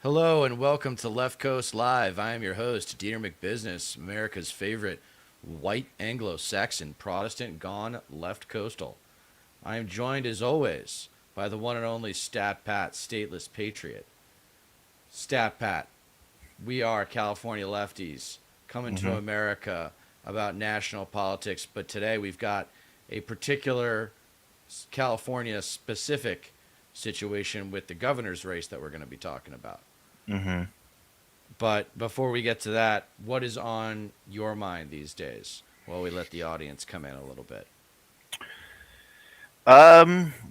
Hello and welcome to Left Coast Live. I am your host, Dieter McBusiness, America's favorite white Anglo-Saxon Protestant gone left coastal. I am joined as always by the one and only Stat Pat, stateless patriot. Stat Pat, we are California lefties coming to hmm America about national politics, but today we've got a particular California specific situation with the governor's race that we're going to be talking about. hmm But before we get to that, what is on your mind these days? While we let the audience come in a little bit.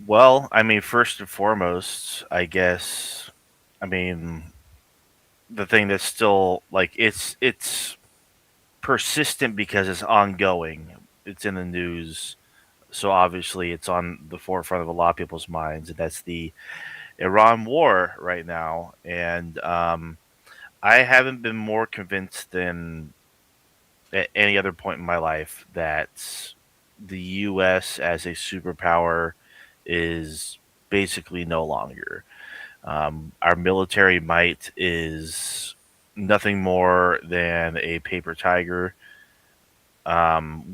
Well, I mean, first and foremost, I guess, I mean, the thing that's still like it's persistent because it's ongoing. It's in the news, so obviously it's on the forefront of a lot of people's minds, and that's the Iran war right now. And I haven't been more convinced than at any other point in my life that the U.S. as a superpower is basically no longer. Our military might is nothing more than a paper tiger.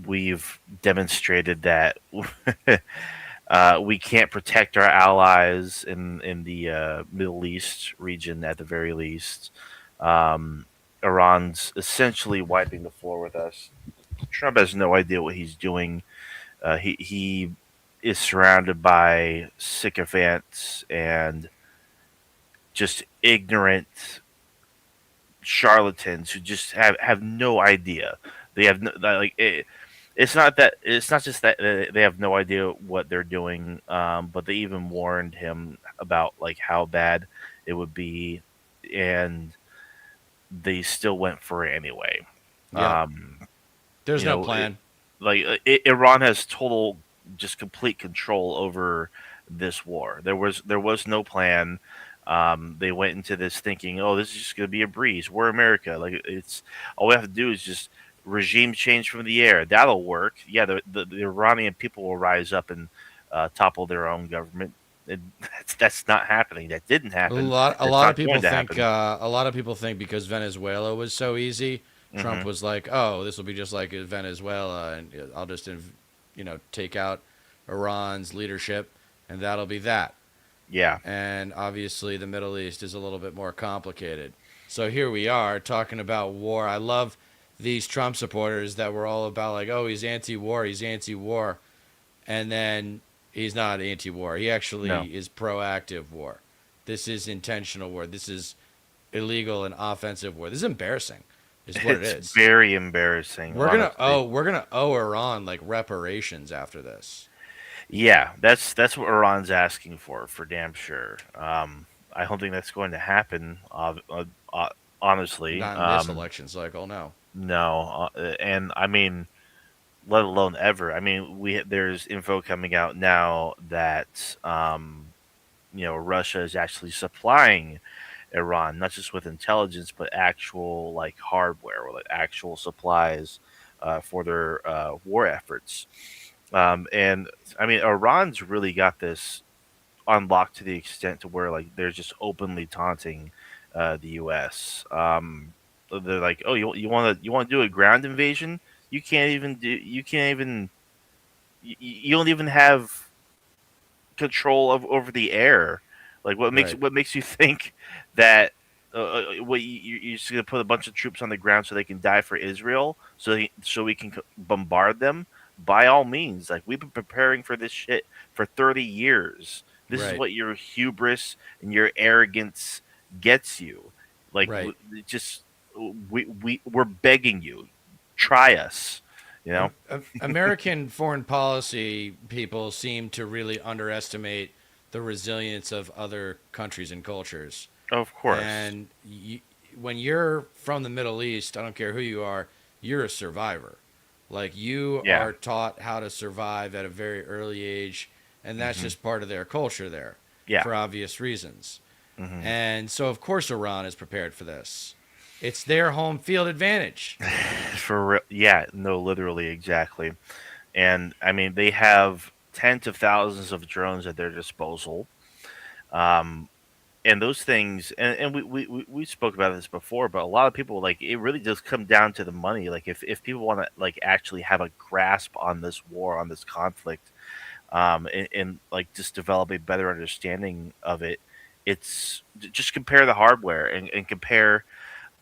We've demonstrated that we can't protect our allies in the Middle East region at the very least. Um, Iran's essentially wiping the floor with us. Trump has no idea what he's doing. He is surrounded by sycophants and just ignorant charlatans who just have no idea. They have no, like it's not just that they have no idea what they're doing, but they even warned him about like how bad it would be, and they still went for it anyway. Yep. Um, There's you no know, plan. Iran has total, just complete control over this war. There was no plan. They went into this thinking, "Oh, this is just going to be a breeze. We're America. Like it's all we have to do is just regime change from the air. That'll work. Yeah, the Iranian people will rise up and topple their own government. And that's not happening. That didn't A happen. lot, a It's lot of not people going to think, happen." a lot of people think because Venezuela was so easy, Trump hmm was like, "Oh, this will be just like Venezuela, and I'll just, take out Iran's leadership, and that'll be that." Yeah. And obviously, the Middle East is a little bit more complicated. So here we are talking about war. I love these Trump supporters that were all about like, "Oh, he's anti-war," and then he's not anti-war. He No. actually is proactive war. This is intentional war. This is illegal and offensive war. This is embarrassing. Is what it It's is. very embarrassing, honestly. We're gonna owe Iran like reparations after this. Yeah, that's what Iran's asking for damn sure. I don't think that's going to happen. Honestly, Not in this election cycle, no. no. And I mean, let alone ever. I mean, we there's info coming out now that Russia is actually supplying Iran not just with intelligence but actual like hardware or like actual supplies for their war efforts. And I mean, Iran's really got this unlocked to the extent to where like they're just openly taunting the U.S. They're like, "Oh, you want to do a ground invasion? You don't even have control of over the air. Like Right, what makes you think that what you're just gonna put a bunch of troops on the ground so they can die for Israel, so we can bombard them? By all means, like we've been preparing for this shit for 30 years. This is right, what your hubris and your arrogance gets you. Like right. just we're begging you, try us. You know, American foreign policy people seem to really underestimate the resilience of other countries and cultures. of course, And when you're from the Middle East, I don't care who you are, you're a survivor. Like you yeah. are taught how to survive at a very early age, and that's hmm just part of their culture there Yeah. for obvious reasons. hmm And so, of course, Iran is prepared for this. It's their home field advantage. For real, yeah, no, literally, exactly. And I mean, they have tens of thousands of drones at their disposal. Um, and those things, and we spoke about this before, but a lot of people, like, it really does come down to the money. Like, if people want to, like, actually have a grasp on this war, on this conflict, and like just develop a better understanding of it, it's just compare the hardware, and compare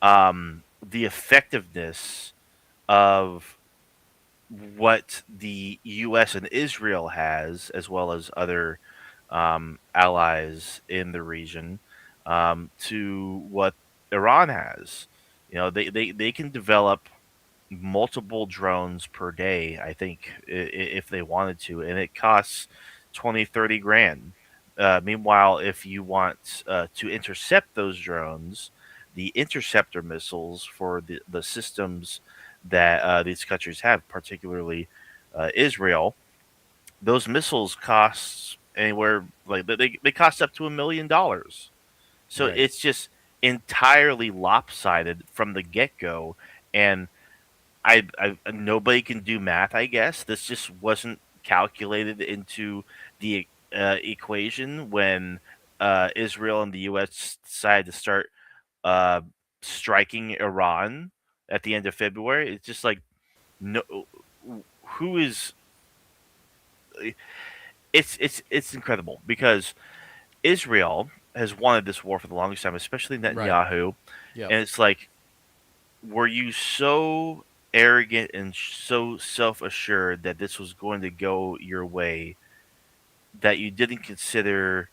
the effectiveness of what the U.S. and Israel has, as well as other allies in the region, to what Iran has. They can develop multiple drones per day, I think, if they wanted to, and it costs 20, 30 grand. Meanwhile, if you want to intercept those drones, the interceptor missiles for the systems that these countries have, particularly Israel, those missiles cost anywhere, like, they cost up to $1 million. So Right. it's just entirely lopsided from the get go, and I nobody can do math. I guess this just wasn't calculated into the equation when Israel and the U.S. decided to start uh, striking Iran at the end of February. It's just like, no, who is? It's incredible because Israel has wanted this war for the longest time, especially Right. Netanyahu, Yep. and it's like, were you so arrogant and so self assured that this was going to go your way that you didn't consider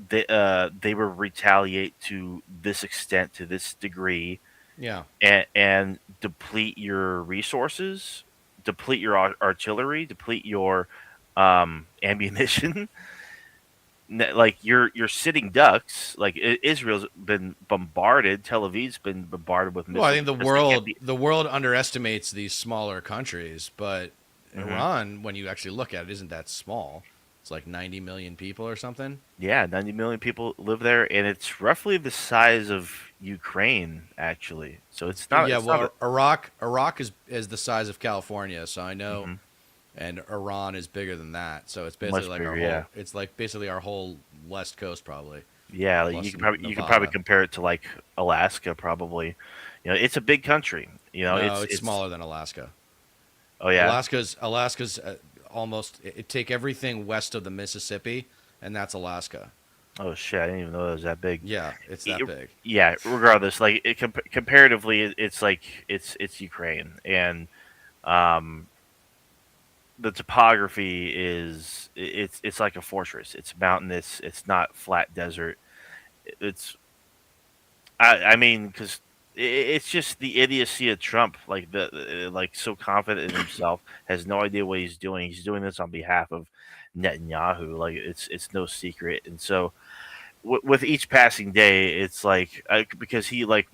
they would retaliate to this extent, to this degree, Yeah. and deplete your resources, deplete your artillery, deplete your ammunition? Like, you're sitting ducks. Like, Israel's been bombarded, Tel Aviv's been bombarded with Well, I missiles think the because they can't world be. the world underestimates these smaller countries, but Hmm. Iran, when you actually look at it, isn't that small. It's like 90 million people or something. Yeah, 90 million people live there, and it's roughly the size of Ukraine, actually. So it's not. Yeah, It's not. well, Iraq is the size of California, so I know, Hmm. and Iran is bigger than that. So it's basically Much like bigger. Yeah, it's like basically our whole west coast probably, yeah. Like, plus you could probably Nevada. compare it to, like, Alaska, probably. It's a big country. No, it's It's. smaller than Alaska. Oh yeah. Alaska's almost take everything west of the Mississippi, and that's Alaska. Oh shit! I didn't even know it was that big. Yeah, it's that It- big. yeah. Regardless, like, comparatively, it's like it's Ukraine, and um, the topography is, it's like a fortress. It's mountainous. It's not flat desert. It's I mean, because it's just the idiocy of Trump. Like, like, so confident in himself, has no idea what he's doing. He's doing this on behalf of Netanyahu. Like, it's no secret. And so, with each passing day, it's like, because he, like,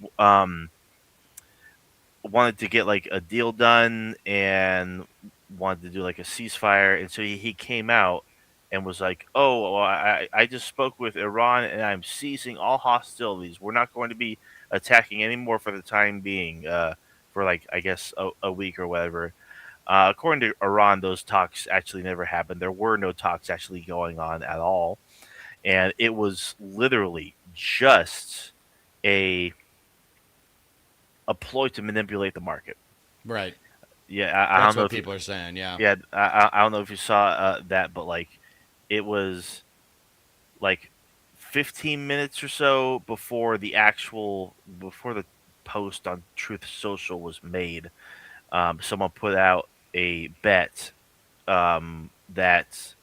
wanted to get, like, a deal done, and wanted to do, like, a ceasefire, and so he came out and was like, "Oh, well, I just spoke with Iran, and I'm ceasing all hostilities. We're not going to be attacking anymore for the time being, for, like, I guess a week or whatever." According to Iran, those talks actually never happened. There were no talks actually going on at all, and it was literally just a a ploy to manipulate the market. Right. Yeah, I That's don't know what if you. people are saying. Yeah. Yeah, I don't know if you saw that, but, like, it was like 15 minutes or so before the post on Truth Social was made. Someone put out a bet, that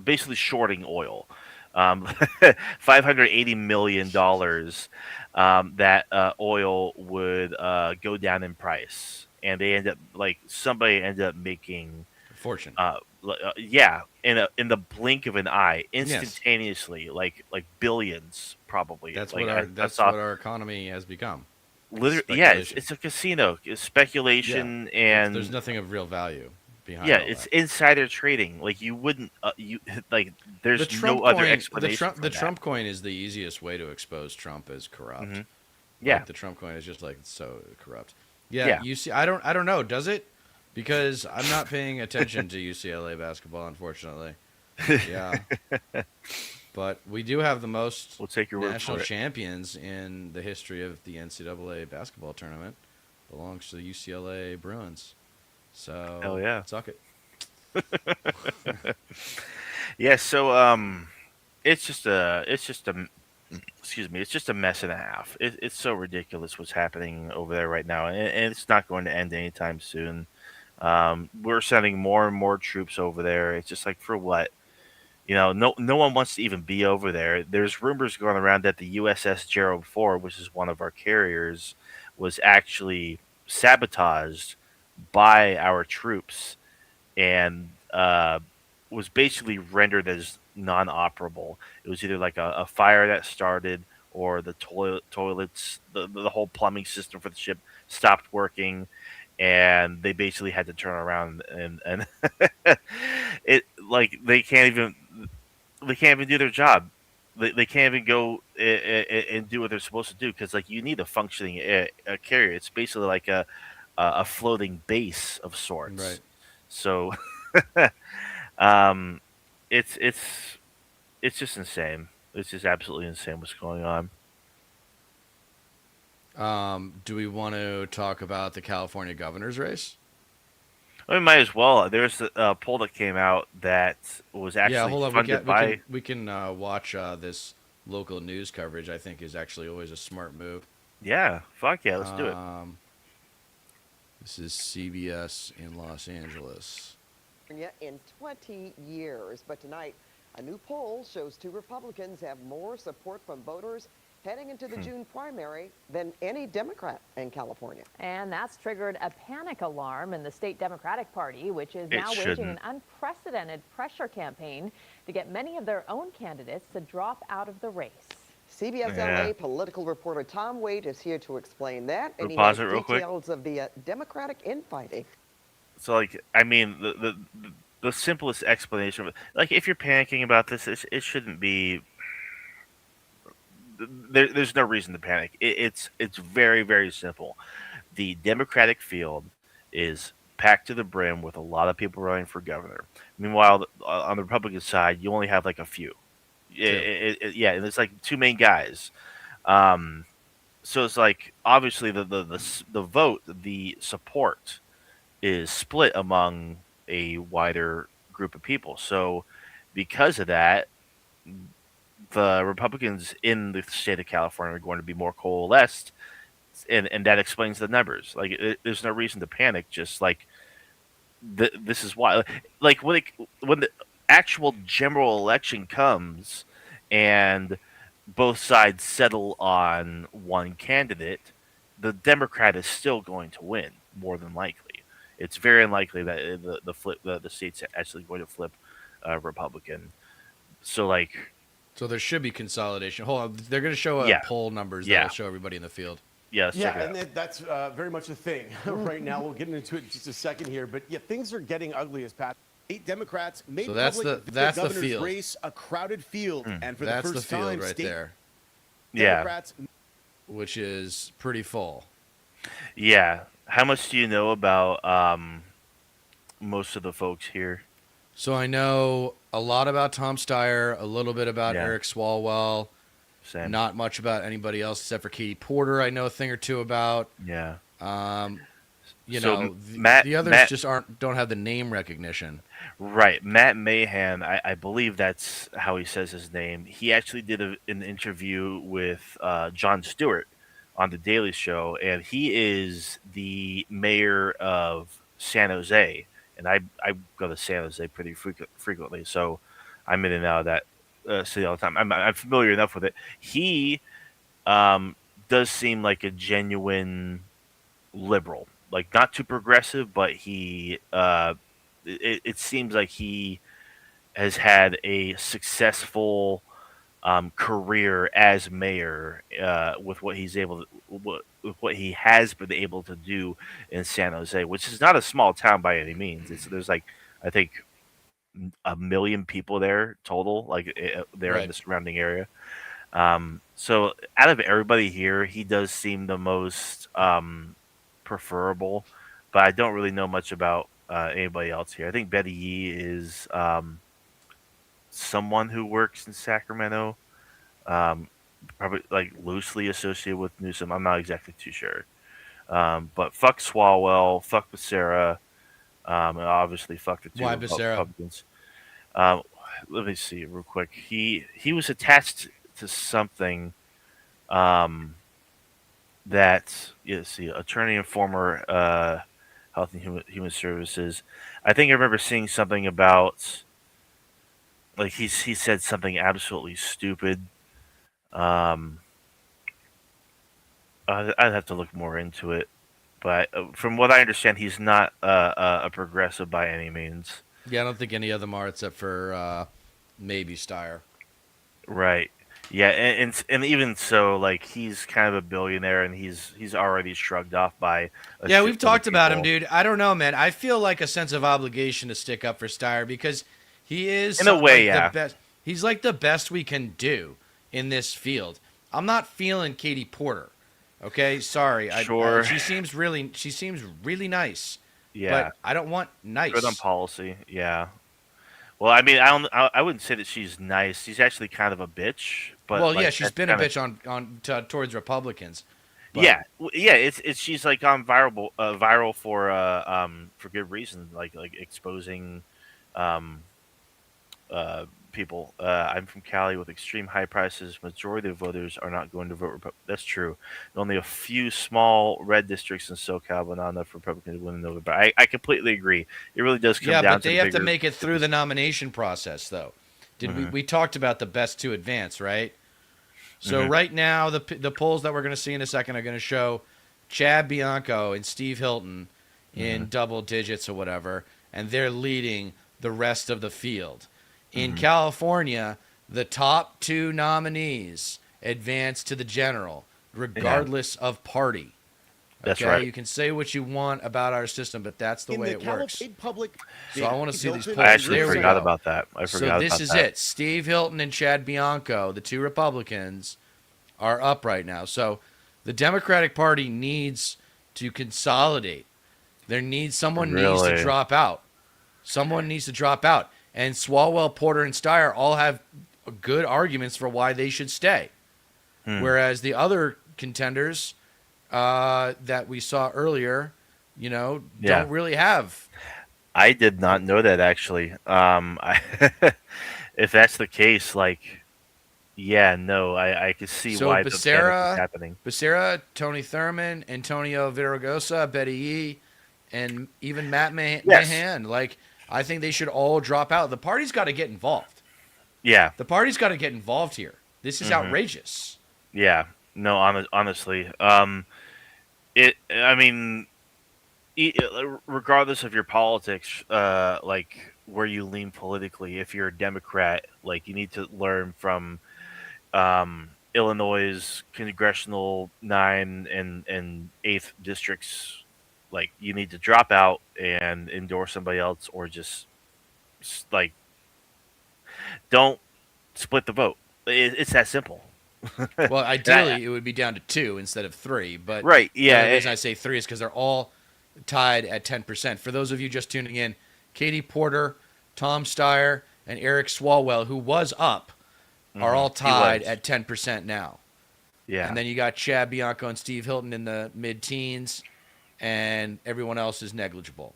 basically shorting oil, um, $580 million, that oil would go down in price, and somebody ended up making, Fortune. yeah, in the blink of an eye, Yes. instantaneously, like billions, probably. Like, I That's saw, what our economy has become. It's literally, yeah, speculation. it's a casino. It's Yeah. speculation, There's and nothing of real value behind yeah, all it's that. insider trading. Like, you wouldn't, like, The there's no Trump other coin, explanation the for that. Trump coin is the easiest way to expose Trump as Hmm. corrupt. Yeah, Like the Trump coin is just like so corrupt. Yeah, yeah. you see, I don't know. Does it? Because I'm not paying attention to UCLA basketball, unfortunately. Yeah, But we do have the most We'll take your word national for it. champions in the history of the NCAA basketball tournament. Belongs to the UCLA Bruins. Hell So yeah. suck it. Yeah. So it's just a excuse me, it's just a mess and a half. It's so ridiculous what's happening over there right now, and it's not going to end anytime soon. We're sending more and more troops over there. It's just like for what? No one wants to even be over there. There's rumors going around that the USS Gerald Ford, which is one of our carriers, was actually sabotaged by our troops and was basically rendered as non-operable. It was either like a fire that started, or the toilets, the whole plumbing system for the ship stopped working, and they basically had to turn around and it like they can't even do their job. They can't even go and do what they're supposed to do because like you need a functioning carrier. It's basically like a floating base of Right. sorts. So um, it's it's it's just insane. It's just absolutely insane what's going on. Do we want to talk about the California governor's race? I mean, might as well. There's a poll that came out that was Yeah, actually hold on. funded by. We can watch this local news coverage. I think is actually always a smart move. Yeah, fuck yeah, let's do it. Um, this is CBS in Los Angeles. In 20 years. But tonight, a new poll shows two Republicans have more support from voters heading into the Hmm. June primary than any Democrat in California. And that's triggered a panic alarm in the state Democratic Party, which is It now waging an shouldn't. unprecedented pressure campaign to get many of their own candidates to drop out of the race. CBS Yeah. LA political reporter Tom Wade is here to explain that, and he Pause has it real quick. details of the Democratic infighting. So like, I mean, the simplest explanation of it, like if you're panicking about this, it shouldn't be. There's no reason to panic. It's very very simple. The Democratic field is packed to the brim with a lot of people running for governor. Meanwhile, on the Republican side, you only have like a few. Two. Yeah, and it's like two main guys. Um, so it's like obviously the vote, the support is split among a wider group of people. So because of that, the Republicans in the state of California are going to be more coalesced, and that explains the numbers. Like, there's no reason to panic. Just like this is why, like when the actual general election comes, and both sides settle on one candidate, the Democrat is still going to win more than likely. It's very unlikely that the state's actually going to flip Republican. So like, So there should be consolidation. Hold on. They're going to show yeah, poll numbers that yeah, will show everybody in the field. yeah. Let's check Yeah, it and out. that's very much a thing right now. We'll get into it in just a second here, but yeah, things are getting ugly as Pat. 8 Democrats made So that's public that's the governor's field. race a crowded field, and for That's the the first field time, right state there, Yeah, Democrats. which is pretty full. yeah. How much do you know about most of the folks here? So I know a lot about Tom Steyer, a little bit about Yeah, Eric Swalwell, same. not much about anybody else except for Katie Porter. I know a thing or two about. Yeah. Um, So the others just don't have the name recognition. Right, Matt Mahan. I believe that's how he says his name. He actually did an interview with Jon Stewart on the Daily Show, and he is the mayor of San Jose. And I go to San Jose pretty frequently, so I'm in and out of that city all the time. I'm familiar enough with it. He um, does seem like a genuine liberal, like not too progressive, but it seems like he has had a successful career as mayor with what he's able to, with what he has been able to do in San Jose, which is not a small town by any means. There's like, I think, a million people there total, like there in Right. the surrounding area. So out of everybody here, he does seem the most preferable, but I don't really know much about anybody else here. I think Betty Yee is someone who works in Sacramento, probably like loosely associated with Newsom. I'm not exactly too sure. But fuck Swalwell, fuck Becerra, and obviously fuck the two Why Becerra? Republicans. Um, Let me see real quick. He was attached to something that see attorney and former health and human services. I think I remember seeing something about like he said something absolutely stupid. Um, I'd have to look more into it, but from what I understand, he's not a progressive by any means. Yeah, I don't think any of them are except for maybe Steyer. Right. Yeah, and even so, like he's kind of a billionaire, and he's already shrugged off by. Yeah, we've talked about him, dude. I don't know, man. I feel like a sense of obligation to stick up for Steyer because he is In a way, like yeah. the best. He's like the best we can do in this field. I'm not feeling Katie Porter. Okay, sorry. Sure. She seems really nice. Yeah, But I don't want nice. good on policy. Yeah. Well, I mean, I wouldn't say that she's nice. She's actually kind of a bitch. But Well, like, yeah, she's that's been a kinda- bitch towards Republicans. But, Yeah, yeah. It's she's like on viral for good reason, like exposing um people. I'm from Cali with extreme high prices. Majority of voters are not going to vote. That's true. Only a few small red districts in SoCal, but not enough for Republicans to win in November. I completely agree. It really does come yeah, down but to they the have to bigger- make it through the nomination process, though. We talked about the best to advance, right? So right now, the polls that we're going to see in a second are going to show Chad Bianco and Steve Hilton in double digits or whatever, and they're leading the rest of the field. In California, the top two nominees advance to the general, regardless of party. That's Okay? right. You can say what you want about our system, but that's the In way the it works. Cavalcade public, So I wanna see these Hilton polls. I actually There we forgot go. about that. I So forgot this about is that. it. Steve Hilton and Chad Bianco, the two Republicans, are up right now. So the Democratic Party needs to consolidate. Someone needs to Really? drop out. Someone needs to drop out. And Swalwell, Porter, and Steyer all have good arguments for why they should stay. Whereas the other contenders that we saw earlier, Yeah. don't really have. I did not know that actually. If that's the case, like, yeah, no, I could see So why the panic Becerra- is happening. Becerra, Tony Thurman, Antonio Viragosa, Betty Yee, and even Matt Yes. Mahan. Like, I think they should all drop out. The party's got to get involved. Yeah, The party's got to get involved here. This is outrageous. yeah. No, honestly, I mean, regardless of your politics, like where you lean politically, if you're a Democrat, like you need to learn from Illinois' congressional 9 and 8th districts. Like you need to drop out and endorse somebody else, or just like don't split the vote. It's that simple. Well, ideally, it would be down to 2 instead of 3. But Right, yeah, the reason I say 3 is because they're all tied at 10%. For those of you just tuning in, Katie Porter, Tom Steyer, and Eric Swalwell, who was up, are all tied was. at 10% now. Yeah, And then you got Chad Bianco and Steve Hilton in the mid-teens, and everyone else is negligible.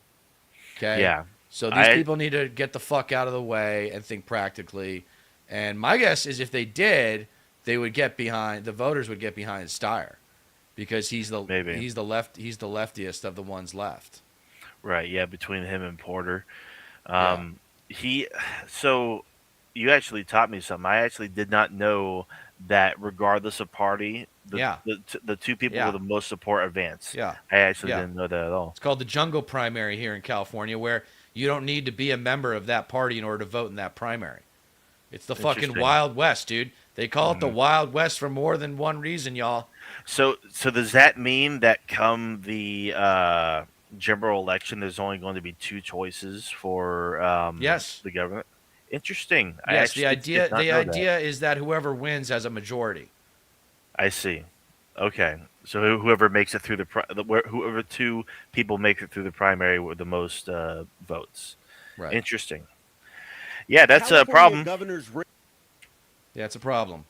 Okay? yeah. So these I- people need to get the fuck out of the way and think practically. And my guess is if they did, they would get behind, the voters would get behind Steyer because he's the Maybe. he's the leftiest of the ones left. Right, yeah, between him and Porter. So you actually taught me something. I actually did not know that regardless of party, Yeah. the two people Yeah. with the most support advance. Yeah. I actually Yeah. didn't know that at all. It's called the jungle primary here in California, where you don't need to be a member of that party in order to vote in that primary. It's the fucking Interesting. Wild West, dude. They call it the Wild West for more than one reason, y'all. So does that mean that come the general election, there's only going to be 2 choices for Yes. the government? Interesting. I Yes, the actually idea did not know that. is that whoever wins has a majority. I see. Okay, so whoever makes it through whoever 2 people make it through the primary with the most votes. Right. Interesting. Yeah, that's a California problem. governor's Yeah, it's a problem.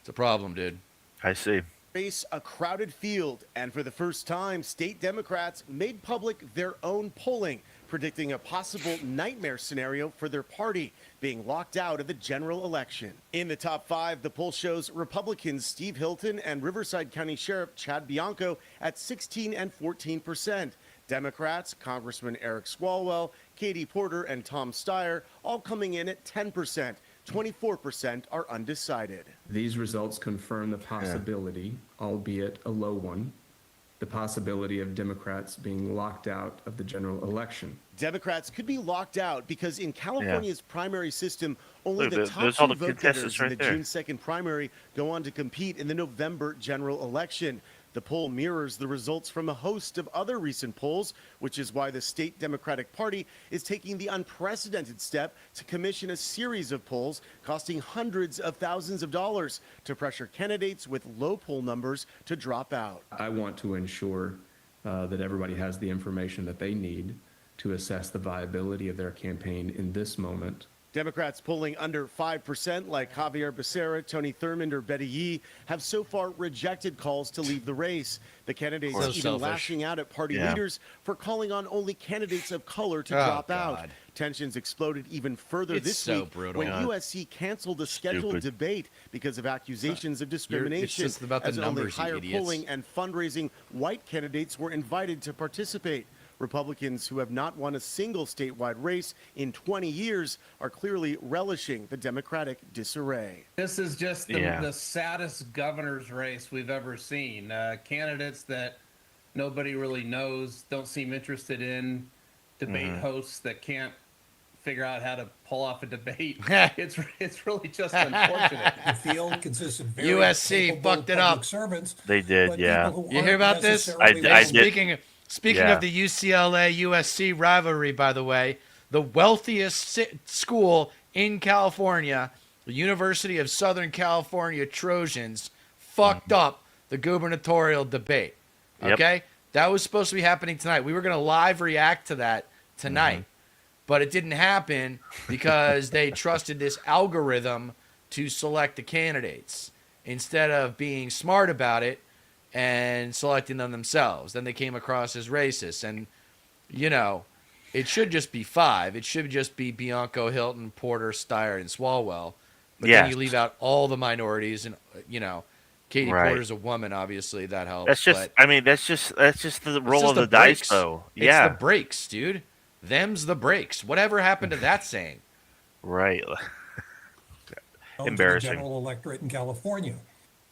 It's a problem, dude. I see. race a crowded field, and for the first time, state Democrats made public their own polling, predicting a possible nightmare scenario for their party, being locked out of the general election. In the top 5, the poll shows Republicans Steve Hilton and Riverside County Sheriff Chad Bianco at 16 and 14%. Democrats, Congressman Eric Swalwell, Katie Porter, and Tom Steyer all coming in at 10%. 24% are undecided. These results confirm the possibility, albeit a low one, the possibility of Democrats being locked out of the general election. Democrats could be locked out because in California's primary system, only Look, the top there's 2 all the vote contestants getters in right the there. June 2nd primary go on to compete in the November general election. The poll mirrors the results from a host of other recent polls, which is why the state Democratic Party is taking the unprecedented step to commission a series of polls costing hundreds of thousands of dollars to pressure candidates with low poll numbers to drop out. I want to ensure that everybody has the information that they need to assess the viability of their campaign in this moment. Democrats polling under 5%, like Javier Becerra, Tony Thurmond, or Betty Yee, have so far rejected calls to leave the race. The candidates So even selfish. lashing out at party Yeah. leaders for calling on only candidates of color to Oh, drop out. God. Tensions exploded even further It's this so week brutal. when God. USC canceled a scheduled Stupid. debate because of accusations of discrimination. just about the as only numbers, you higher idiots. polling and fundraising white candidates were invited to participate. Republicans who have not won a single statewide race in 20 years are clearly relishing the Democratic disarray. This is just Yeah. the saddest governor's race we've ever seen. Candidates that nobody really knows, don't seem interested in, debate hosts that can't figure out how to pull off a debate. It's really just unfortunate. The field consists of very USC capable fucked it public up. servants, They did, but yeah. people who You hear aren't about this? necessarily I well- did. Speaking Yeah. of the UCLA USC rivalry, by the way, the wealthiest school in California, the University of Southern California Trojans, fucked up the gubernatorial debate. Yep. Okay? That was supposed to be happening tonight. We were going to live react to that tonight, but it didn't happen because they trusted this algorithm to select the candidates instead of being smart about it and selecting them themselves. Then they came across as racist. And, you know, it should just be 5. It should just be Bianco, Hilton, Porter, Steyer, and Swalwell. But then Yes. you leave out all the minorities. And, you know, Katie Right. Porter's a woman, obviously. That helps. That's just. but I mean, that's just the it's roll just of the dice, breaks. though. It's Yeah. the breaks, dude. Them's the breaks. Whatever happened to that saying? Right. to the Embarrassing. general electorate in California.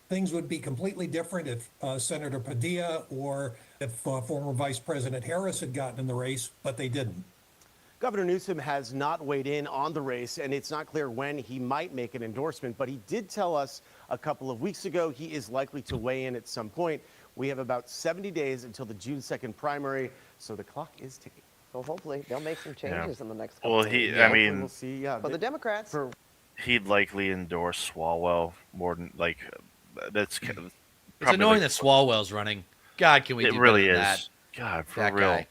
Things would be completely different if Senator Padilla or if former Vice President Harris had gotten in the race, but they didn't. Governor Newsom has not weighed in on the race, and it's not clear when he might make an endorsement, but he did tell us a couple of weeks ago he is likely to weigh in at some point. We have about 70 days until the June 2nd primary, so the clock is ticking. So hopefully they'll make some changes in the next couple Well, of he. weeks. I Hopefully mean, we'll see. Yeah, For the Democrats. for he'd likely endorse Swalwell more than like. That's. It's annoying that Swalwell's running. God, can we It do really better is. than that? God, for That real. guy.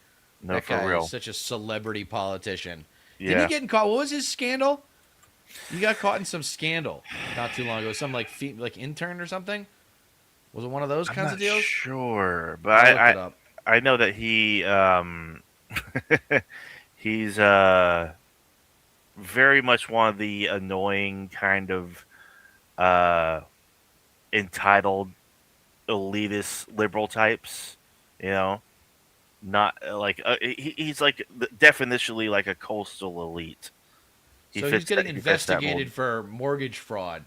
No, That for guy real. is such a celebrity politician. Did Yeah. he get caught? What was his scandal? He got caught in some scandal not too long ago. Some like intern or something. Was it one of those I'm kinds not of deals? sure, but I looked it I up. I know that he he's very much one of the annoying kind of entitled elitist liberal types, you know, not like he's like definitionally like a coastal elite. So he's fits getting that- he fits that mold. investigated for mortgage fraud.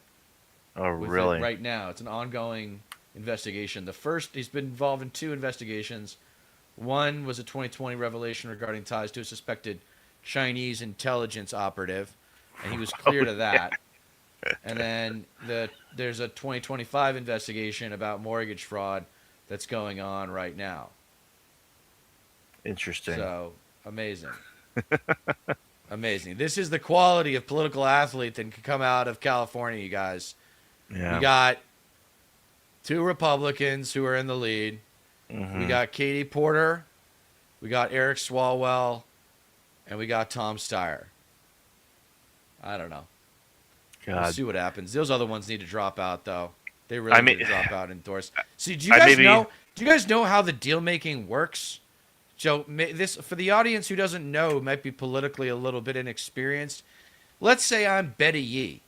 Oh, with it really? right now. It's an ongoing investigation. The first, he's been involved in 2 investigations. One was a 2020 revelation regarding ties to a suspected Chinese intelligence operative, and he was cleared of that. And then there's a 2025 investigation about mortgage fraud that's going on right now. Interesting. So amazing. Amazing. This is the quality of political athlete that can come out of California, you guys. Yeah. We got 2 Republicans who are in the lead. Mhm. We got Katie Porter. We got Eric Swalwell. And we got Tom Steyer. I don't know. We'll God. see what happens. Those other ones need to drop out, though. They really I mean- need to drop out and endorse. See, do I you guys maybe- know? Do you guys know how the deal making works? So this for the audience who doesn't know, who might be politically a little bit inexperienced. Let's say I'm Betty Yee,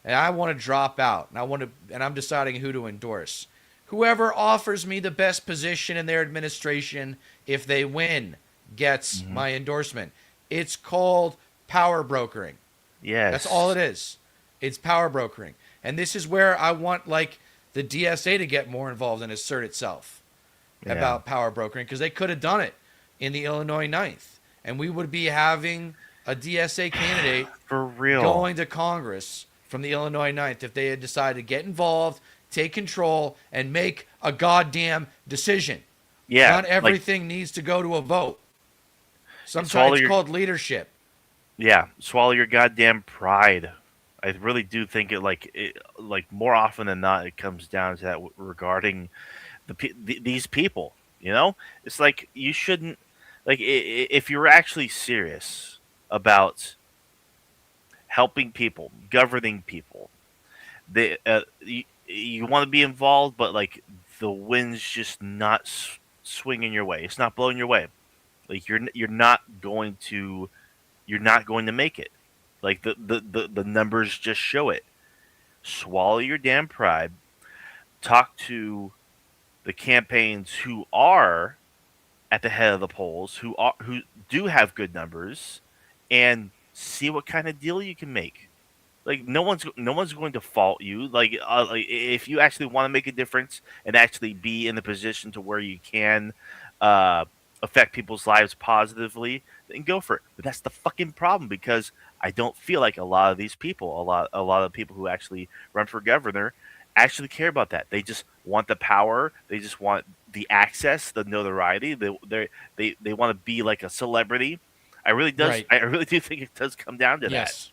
and I want to drop out, and I'm deciding who to endorse. Whoever offers me the best position in their administration, if they win, gets my endorsement. It's called power brokering. Yes. That's all it is. It's power brokering. And this is where I want like the DSA to get more involved and assert itself Yeah. about power brokering, because they could have done it in the Illinois 9th. And we would be having a DSA candidate For real. going to Congress from the Illinois 9th if they had decided to get involved, take control, and make a goddamn decision. Yeah. Not like- everything needs to go to a vote. Swallow Sometimes it's your- called leadership. Yeah, swallow your goddamn pride. I really do think like more often than not, it comes down to that regarding these people. You know, it's like you shouldn't if you're actually serious about helping people, governing people, you want to be involved, but like the wind's just not swinging your way. It's not blowing your way. Like you're not going to make it. Like the numbers just show it. Swallow your damn pride. Talk to the campaigns who are at the head of the polls, who do have good numbers, and see what kind of deal you can make. Like no one's going to fault you. Like if you actually want to make a difference and actually be in the position to where you can affect people's lives positively, then go for it. But that's the fucking problem, because I don't feel like a lot of these people, a lot of people who actually run for governor, actually care about that. They just want the power. They just want the access, the notoriety. They want to be like a celebrity. I really do think it does come down to Yes.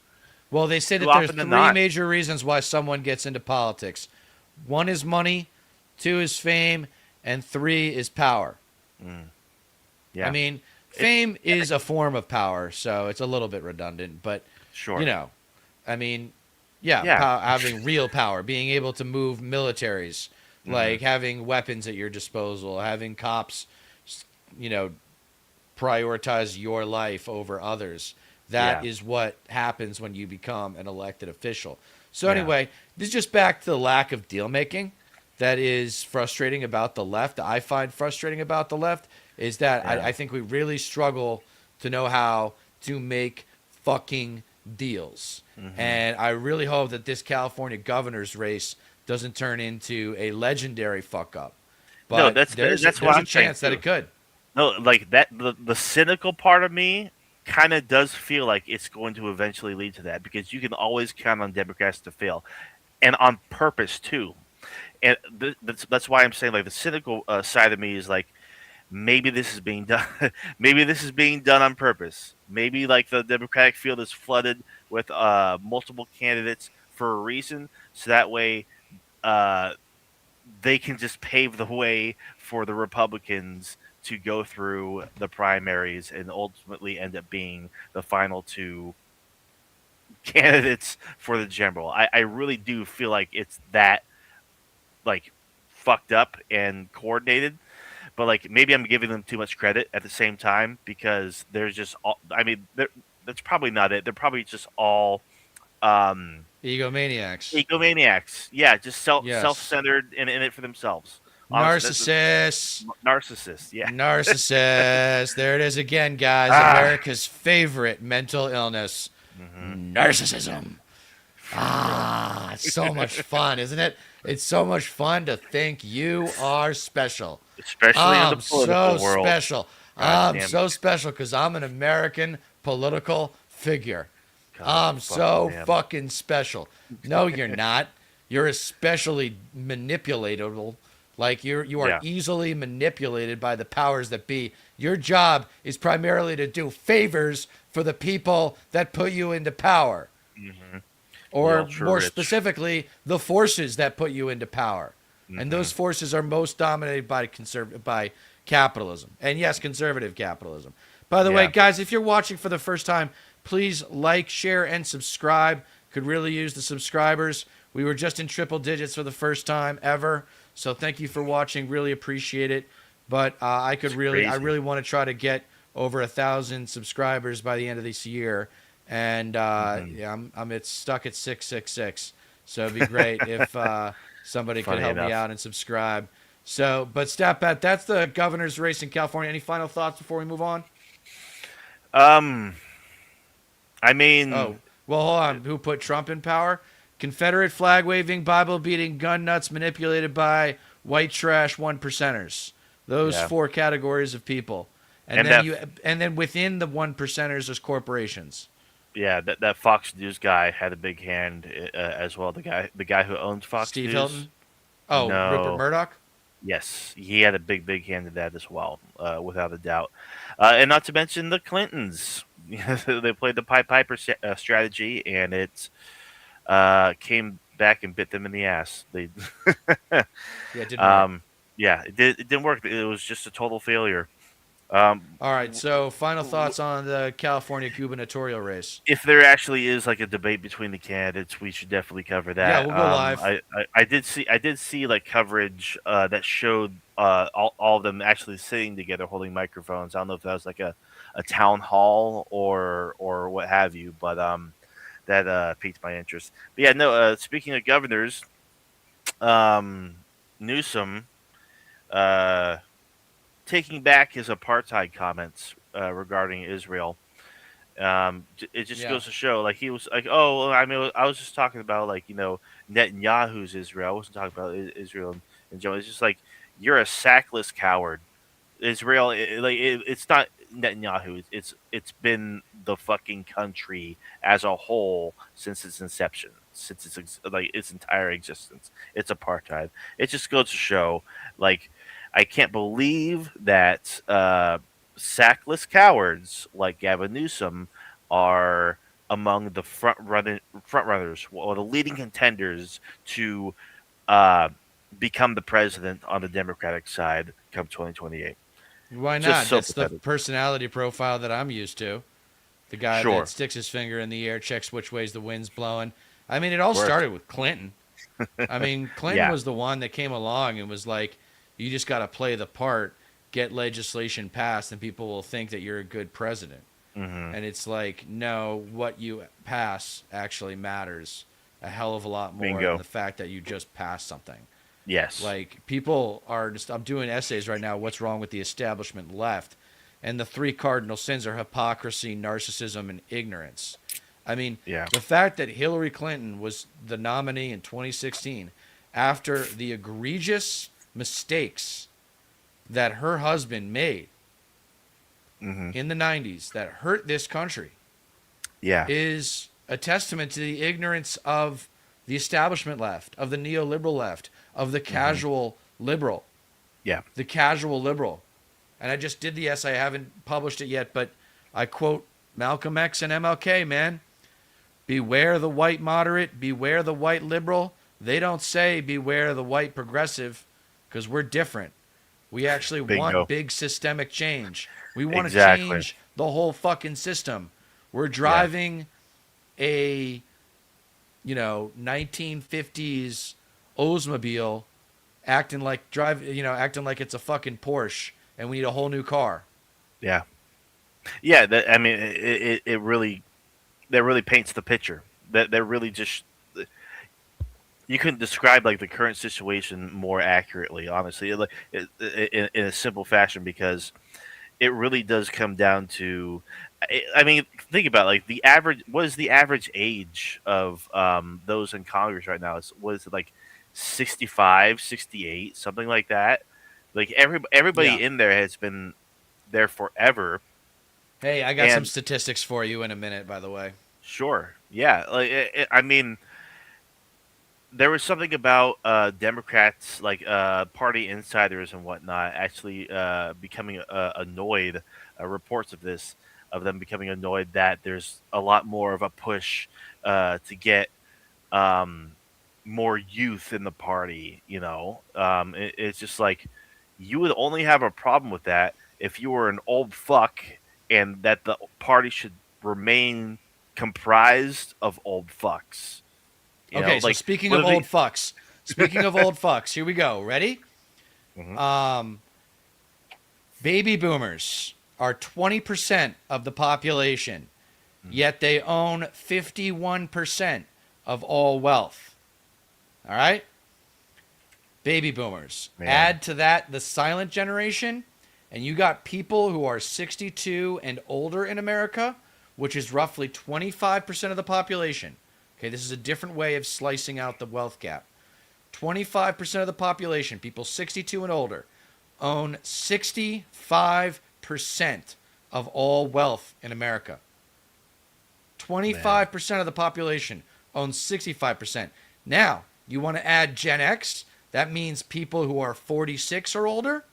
Well, they say that Too there's often than three not. major reasons why someone gets into politics. One is money, two is fame, and three is power. that. Yeah, I mean, fame is a form of power, so it's a little bit redundant, but sure. you know, I mean, yeah, Yeah. having real power, being able to move militaries, Mm-hmm. like having weapons at your disposal, having cops, you know, prioritize your life over others. That Yeah. is what happens when you become an elected official. So Yeah. anyway, this is just back to the lack of deal making that is frustrating about the left. I find frustrating about the left is that Yeah. I think we really struggle to know how to make fucking deals. Mm-hmm. And I really hope that this California governor's race doesn't turn into a legendary fuck up. But No, that's there's what a I'm saying, chance that too. it could. No, like that. The cynical part of me kind of does feel like it's going to eventually lead to that, because you can always count on Democrats to fail, and on purpose too. And that's why I'm saying, like, the cynical side of me is like, maybe this is being done. Maybe this is being done on purpose. Maybe like the Democratic field is flooded with multiple candidates for a reason, so that way they can just pave the way for the Republicans to go through the primaries and ultimately end up being the final two candidates for the general. I really do feel like it's that, like, fucked up and coordinated. But like, maybe I'm giving them too much credit at the same time, because there's just that's probably not it. They're probably just all Egomaniacs. egomaniacs. Yeah, just Yes. self-centered and in it for themselves. Honestly, Narcissists. narcissists. Yeah. Narcissist. There it is again, guys. America's favorite mental illness. Narcissism. It's so much fun, isn't it? It's so much fun to think you are special. Especially in I'm the political so world. special. God I'm damn so it. special because I'm an American political figure. God I'm so fucking damn. fucking special. No, you're not. You're especially manipulatable. Like you are Yeah. easily manipulated by the powers that be. Your job is primarily to do favors for the people that put you into power. Or The ultra more rich. specifically, the forces that put you into power. And those forces are most dominated by capitalism. And yes, conservative capitalism. By the way, Yeah. guys, if you're watching for the first time, Please like, share, and subscribe. Could really use the subscribers. We were just in triple digits for the first time ever. So thank you for watching. Really appreciate it. But I really want to try to get over 1,000 subscribers by the end of this year. And yeah, it's stuck at 666. So it'd be great if somebody could Funny help me enough. out and subscribe. So, but Statbat, that's the governor's race in California. Any final thoughts before we move on? I mean, Oh, well, hold on. Who put Trump in power? Confederate flag waving, Bible beating, gun nuts manipulated by white trash one percenters. Those Yeah. 4 categories of people. And, And then and then within the one percenters, there's corporations. yeah, that Fox News guy had a big hand as well. The guy who owns Fox Steve News. Hilton. Oh, No. Rupert Murdoch. Yes, he had a big hand in that as well, without a doubt. And not to mention the Clintons. They played the Piper strategy, and it came back and bit them in the ass. They, Yeah, it didn't work. yeah, it didn't work. It was just a total failure. All right. So, final thoughts on the California gubernatorial race. If there actually is like a debate between the candidates, we should definitely cover that. Yeah, we'll go live. I did see like coverage that showed all of them actually sitting together holding microphones. I don't know if that was like a town hall or what have you, but that piqued my interest. But yeah, no. Speaking of governors, Newsom taking back his apartheid comments regarding Israel. It just Yeah. goes to show, like, he was like, oh, well, I mean, I was just talking about, like, Netanyahu's Israel. I wasn't talking about Israel in general. It's just like, you're a sackless coward. Israel, it's not Netanyahu. It's been the fucking country as a whole since its inception, since its entire existence. It's apartheid. It just goes to show, like, I can't believe that sackless cowards like Gavin Newsom are among the front runners, or the leading contenders to become the president on the Democratic side come 2028. Why Just not? so That's the pathetic. personality profile that I'm used to. The guy Sure. that sticks his finger in the air, checks which way's the wind's blowing. I mean, it all Worth. started with Clinton. I mean, Clinton Yeah. was the one that came along and was like, you just got to play the part, get legislation passed, and people will think that you're a good president. Mhm. And it's like, no, what you pass actually matters a hell of a lot more Bingo. than the fact that you just passed something. Yes. Like, people are just, I'm doing essays right now, what's wrong with the establishment left? And the 3 cardinal sins are hypocrisy, narcissism, and ignorance. I mean, Yeah. the fact that Hillary Clinton was the nominee in 2016 after the egregious mistakes that her husband made Mhm. in the 90s that hurt this country Yeah. is a testament to the ignorance of the establishment left, of the neoliberal left, of the casual liberal. Yeah. The casual liberal. And I just did the essay. I haven't published it yet, but I quote Malcolm X and MLK, man. Beware the white moderate, beware the white liberal. They don't say beware the white progressive, because we're different. We actually Bingo. want big systemic change. We want Exactly. to change the whole fucking system. We're driving a 1950s Oldsmobile acting like it's a fucking Porsche and we need a whole new car. Yeah. Yeah. I mean, it really, that really paints the picture. That really just, you couldn't describe like the current situation more accurately, honestly, in a simple fashion, because it really does come down to, I mean, think about it, like what is the average age of those in Congress right now? What is it, like 65, 68, something like that? Like everybody Yeah. in there has been there forever. Hey, I got some And- statistics for you in a minute, by the way. Sure. Yeah. Like, I mean, there was something about Democrats, like party insiders and whatnot, actually becoming annoyed. Reports of this, of them becoming annoyed that there's a lot more of a push to get more youth in the party. It's just like, you would only have a problem with that if you were an old fuck, and that the party should remain comprised of old fucks. You Okay, know, so like, speaking what of are they- old fucks, speaking of old fucks, here we go. Ready? Baby boomers are 20% of the population, yet they own 51% of all wealth. All right? Baby boomers. Man. Add to that the silent generation, and you got people who are 62 and older in America, which is roughly 25% of the population. Okay, this is a different way of slicing out the wealth gap. 25% of the population, people 62 and older, own 65% of all wealth in America. 25% of the population owns 65%. Now, you want to add Gen X? That means people who are 46 or older.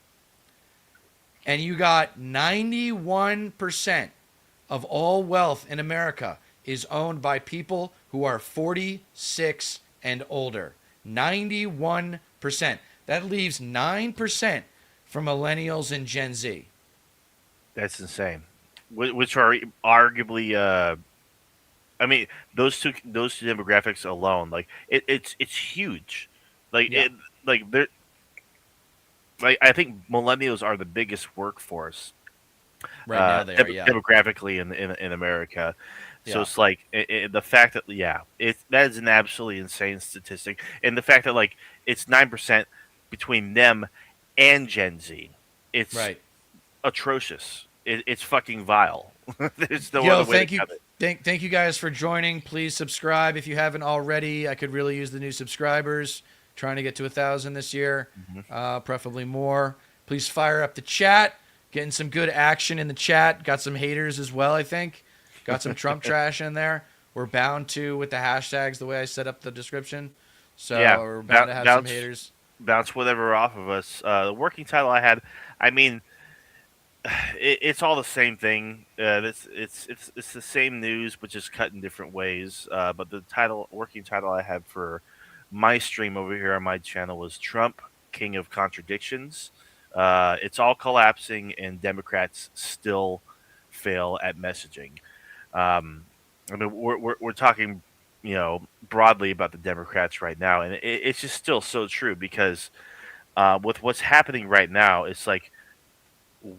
And you got 91% of all wealth in America is owned by people who are 46 and older. 91%. That leaves 9% for millennials and Gen Z. That's insane. Which are arguably, I mean, those two demographics alone, like it's huge. Like Yeah. they're like, I think millennials are the biggest workforce Right now they are, yeah. demographically in America. So Yeah. it's like the fact that that is an absolutely insane statistic, and the fact that like it's 9% between them and Gen Z, it's Right. atrocious. It's fucking vile. There's no Yo, other way thank to you. cut it. Thank you guys for joining. Please subscribe if you haven't already. I could really use the new subscribers. Trying to get to 1,000 this year, preferably more. Please fire up the chat. Getting some good action in the chat. Got some haters as well, I think. Got some Trump trash in there. We're bound to with the hashtags the way I set up the description. So Yeah, we're bound to have some haters. Bounce whatever off of us. The working title I had, I mean, it's all the same thing. It's the same news, but just cut in different ways. But the working title I had for my stream over here on my channel was Trump, King of Contradictions. It's all collapsing, and Democrats still fail at messaging. I mean, we're talking, broadly about the Democrats right now, and it's just still so true because with what's happening right now, it's like,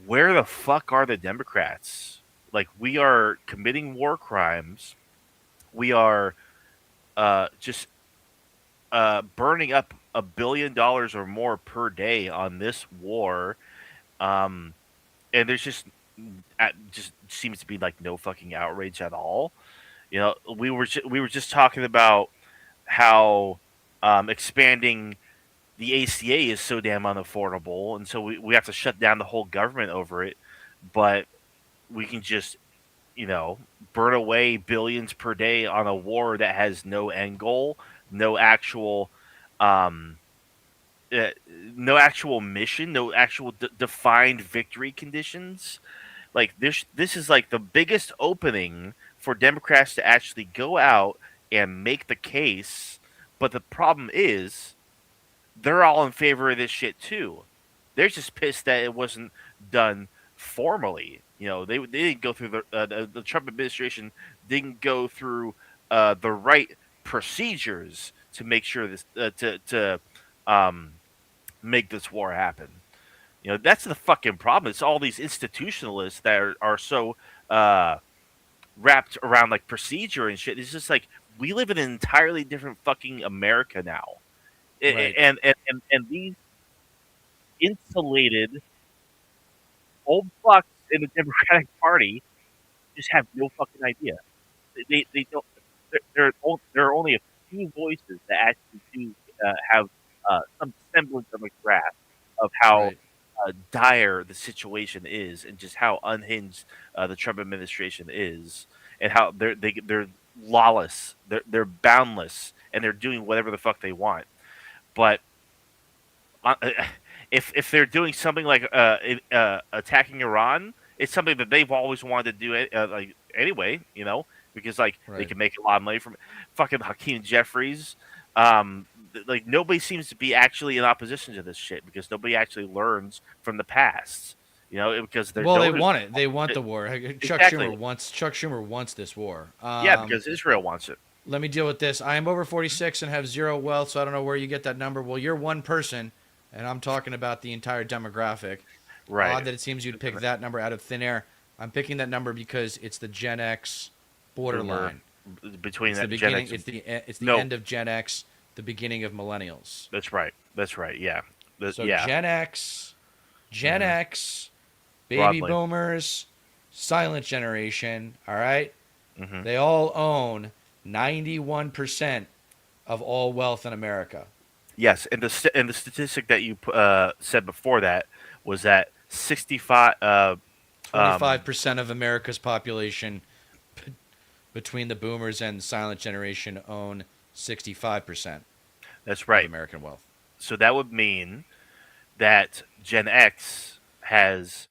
where the fuck are the Democrats? Like, we are committing war crimes. We are just burning up $1 billion or more per day on this war, and there's just seems to be like no fucking outrage at all. We were just talking about how expanding the ACA is so damn unaffordable, and so we have to shut down the whole government over it. But we can just burn away billions per day on a war that has no end goal, no actual mission, no actual defined victory conditions. Like, this is like the biggest opening for Democrats to actually go out and make the case. But the problem is, they're all in favor of this shit too. They're just pissed that it wasn't done formally. They didn't go through the Trump administration didn't go through the right procedures to make sure this to make this war happen. That's the fucking problem. It's all these institutionalists that are so wrapped around like procedure and shit. It's just like, we live in an entirely different fucking America now. Right. And these insulated old fucks in the Democratic Party just have no fucking idea. They don't. There are only a few voices that actually do have some semblance of a grasp of how Right. dire the situation is, and just how unhinged the Trump administration is, and how they're lawless, they're boundless, and they're doing whatever the fuck they want. But if they're doing something like attacking Iran, it's something that they've always wanted to do like anyway, because like they Right. can make a lot of money from it. Fucking Hakeem Jeffries. Like, nobody seems to be actually in opposition to this shit because nobody actually learns from the past. You know, because they're Well, they noted- want it. They want the war. Chuck Exactly. Schumer wants this war. Yeah, because Israel wants it. Let me deal with this. I am over 46 and have zero wealth, so I don't know where you get that number. Well, you're one person, and I'm talking about the entire demographic. Right. Odd that it seems you'd pick that number out of thin air. I'm picking that number because it's the Gen X borderline. Between It's that the Gen beginning. X. It's the No. end of Gen X, the beginning of millennials. That's right. That's right. Yeah. So yeah. Gen X, baby Broadly. boomers, silent generation. All right? Mhm. They all own 91% of all wealth in America. Yes, and the statistic that you said before that was that 65. 25% of America's population between the boomers and the silent generation own 65% That's of right. American wealth. So that would mean that Gen X has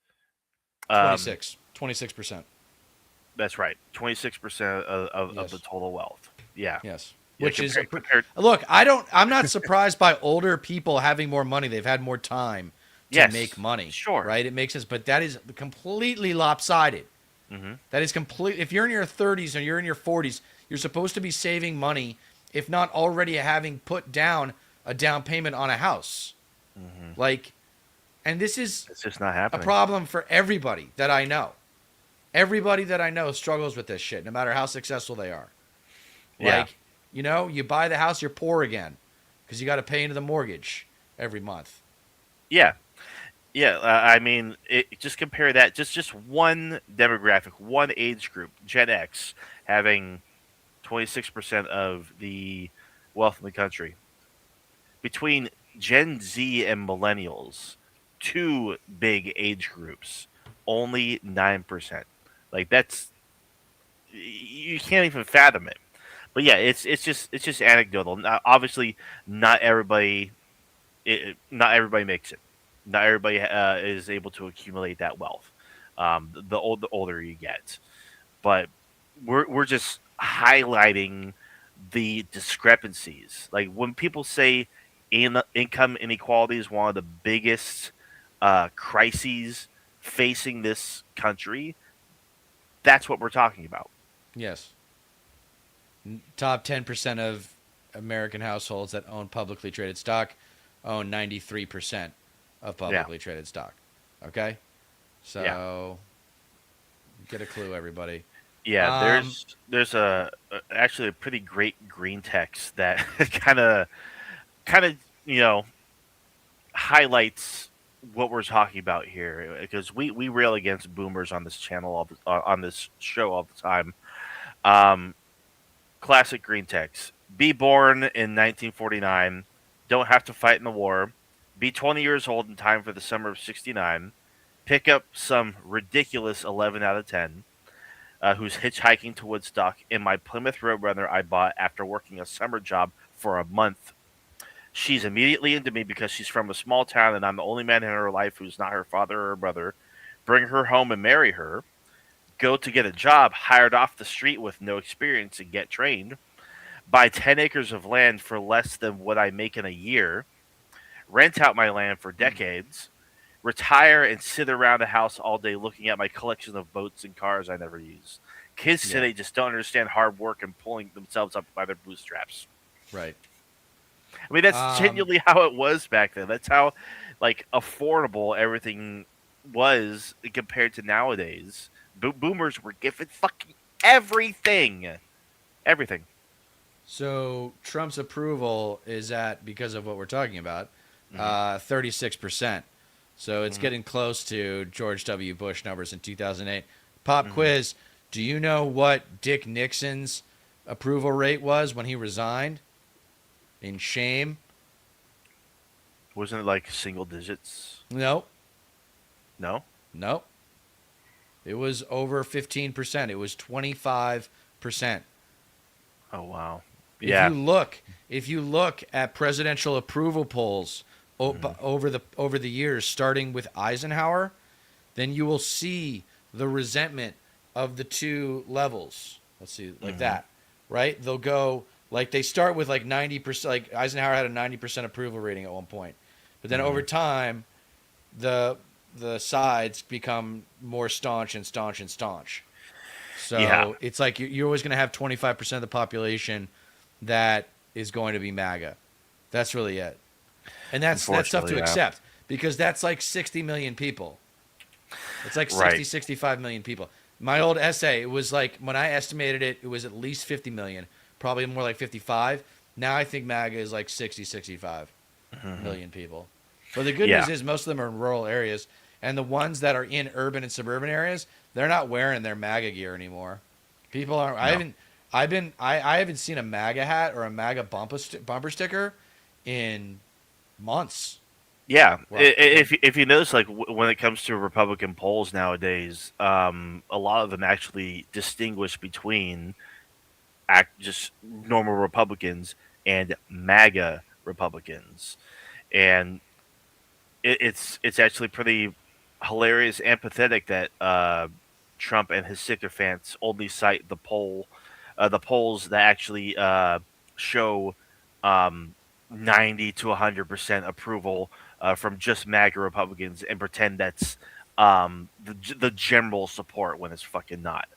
26%. That's right. 26% of Yes. the total wealth. Yeah. Yes. Yeah, Which is compared- look, I'm not surprised by older people having more money. They've had more time to Yes, make money. sure. Right? It makes sense, but that is completely lopsided. Mm-hmm. That is complete. If you're in your 30s or you're in your 40s, you're supposed to be saving money, if not already having put down a down payment on a house. Like, and this is It's just not a happening. problem for everybody that I know. Everybody that I know struggles with this shit, no matter how successful they are. Yeah. Like, you know, you buy the house, you're poor again because you got to pay into the mortgage every month. Yeah. Yeah. I mean, just compare that. Just one demographic, one age group, Gen X, having 26% of the wealth in the country. Between Gen Z and millennials, two big age groups, only 9%. Like that's you can't even fathom it. But yeah, it's just anecdotal. Now, obviously, not everybody not everybody makes it. Not everybody is able to accumulate that wealth. The older you get, but we're just highlighting the discrepancies. Like when people say income inequality is one of the biggest crises facing this country, that's what we're talking about. Yes. Top 10% of American households that own publicly traded stock own 93% of publicly traded stock. Okay? So get a clue, everybody. Yeah, there's actually a pretty great green text that kind of highlights what we're talking about here, because we rail against boomers on this channel on this show all the time. Classic green text: be born in 1949, don't have to fight in the war, be 20 years old in time for the summer of '69, pick up some ridiculous 11 out of 10. Who's hitchhiking to Woodstock in my Plymouth Roadrunner I bought after working a summer job for a month. She's immediately into me because she's from a small town and I'm the only man in her life who's not her father or her brother. Bring her home and marry her. Go to get a job hired off the street with no experience and get trained. Buy 10 acres of land for less than what I make in a year. Rent out my land for decades. Retire and sit around the house all day looking at my collection of boats and cars I never use. Kids today just don't understand hard work and pulling themselves up by their bootstraps. Right. I mean, that's genuinely how it was back then. That's how, affordable everything was compared to nowadays. Boomers were given fucking everything. Everything. So Trump's approval is at, because of what we're talking about, 36%. So it's getting close to George W. Bush numbers in 2008. Pop quiz. Do you know what Dick Nixon's approval rate was when he resigned? In shame? Wasn't it like single digits? No. No? No. It was over 15%. It was 25%. Oh, wow. If you look at presidential approval polls over the years, starting with Eisenhower, then you will see the resentment of the two levels. Let's see, like that, right? They'll go they start with 90%. Like Eisenhower had a 90% approval rating at one point, but then over time, the the sides become more staunch and staunch and staunch. So Yeah. it's like you're always going to have 25% of the population that is going to be MAGA. That's really it. And that's tough to Unfortunately, yeah. accept because that's like 60 million people. It's like 60, Right. 65 million people. My old essay, it was like, when I estimated it, it was at least 50 million, probably more like 55. Now I think MAGA is like 60, 65 million people. But the good Yeah. news is most of them are in rural areas. And the ones that are in urban and suburban areas, they're not wearing their MAGA gear anymore. People aren't. I haven't seen a MAGA hat or a MAGA bumper sticker in months. Yeah, Well, if you notice, like when it comes to Republican polls nowadays, a lot of them actually distinguish between just normal Republicans and MAGA Republicans, and it's actually pretty hilarious and pathetic that Trump and his sycophants only cite the polls that actually show 90 to 100% approval from just MAGA Republicans and pretend that's the general support when it's fucking not.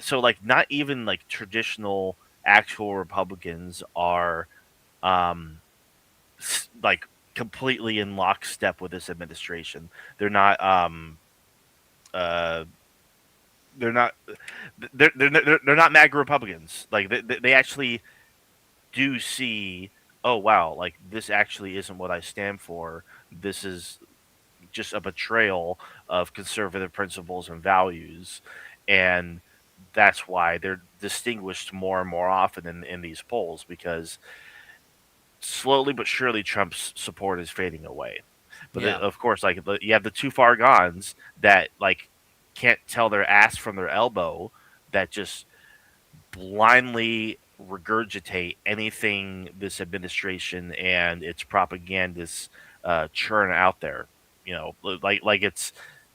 So like not even like traditional actual Republicans are um, like completely in lockstep with this administration. They're not. Uh, they're not. They're not MAGA Republicans. Like they actually do see, oh wow, like this actually isn't what I stand for. This is just a betrayal of conservative principles and values, and that's why they're distinguished more and more often in these polls because slowly but surely Trump's support is fading away. But Yeah. of course, like you have the too far gones that like can't tell their ass from their elbow, that just blindly regurgitate anything this administration and its propagandists churn out there.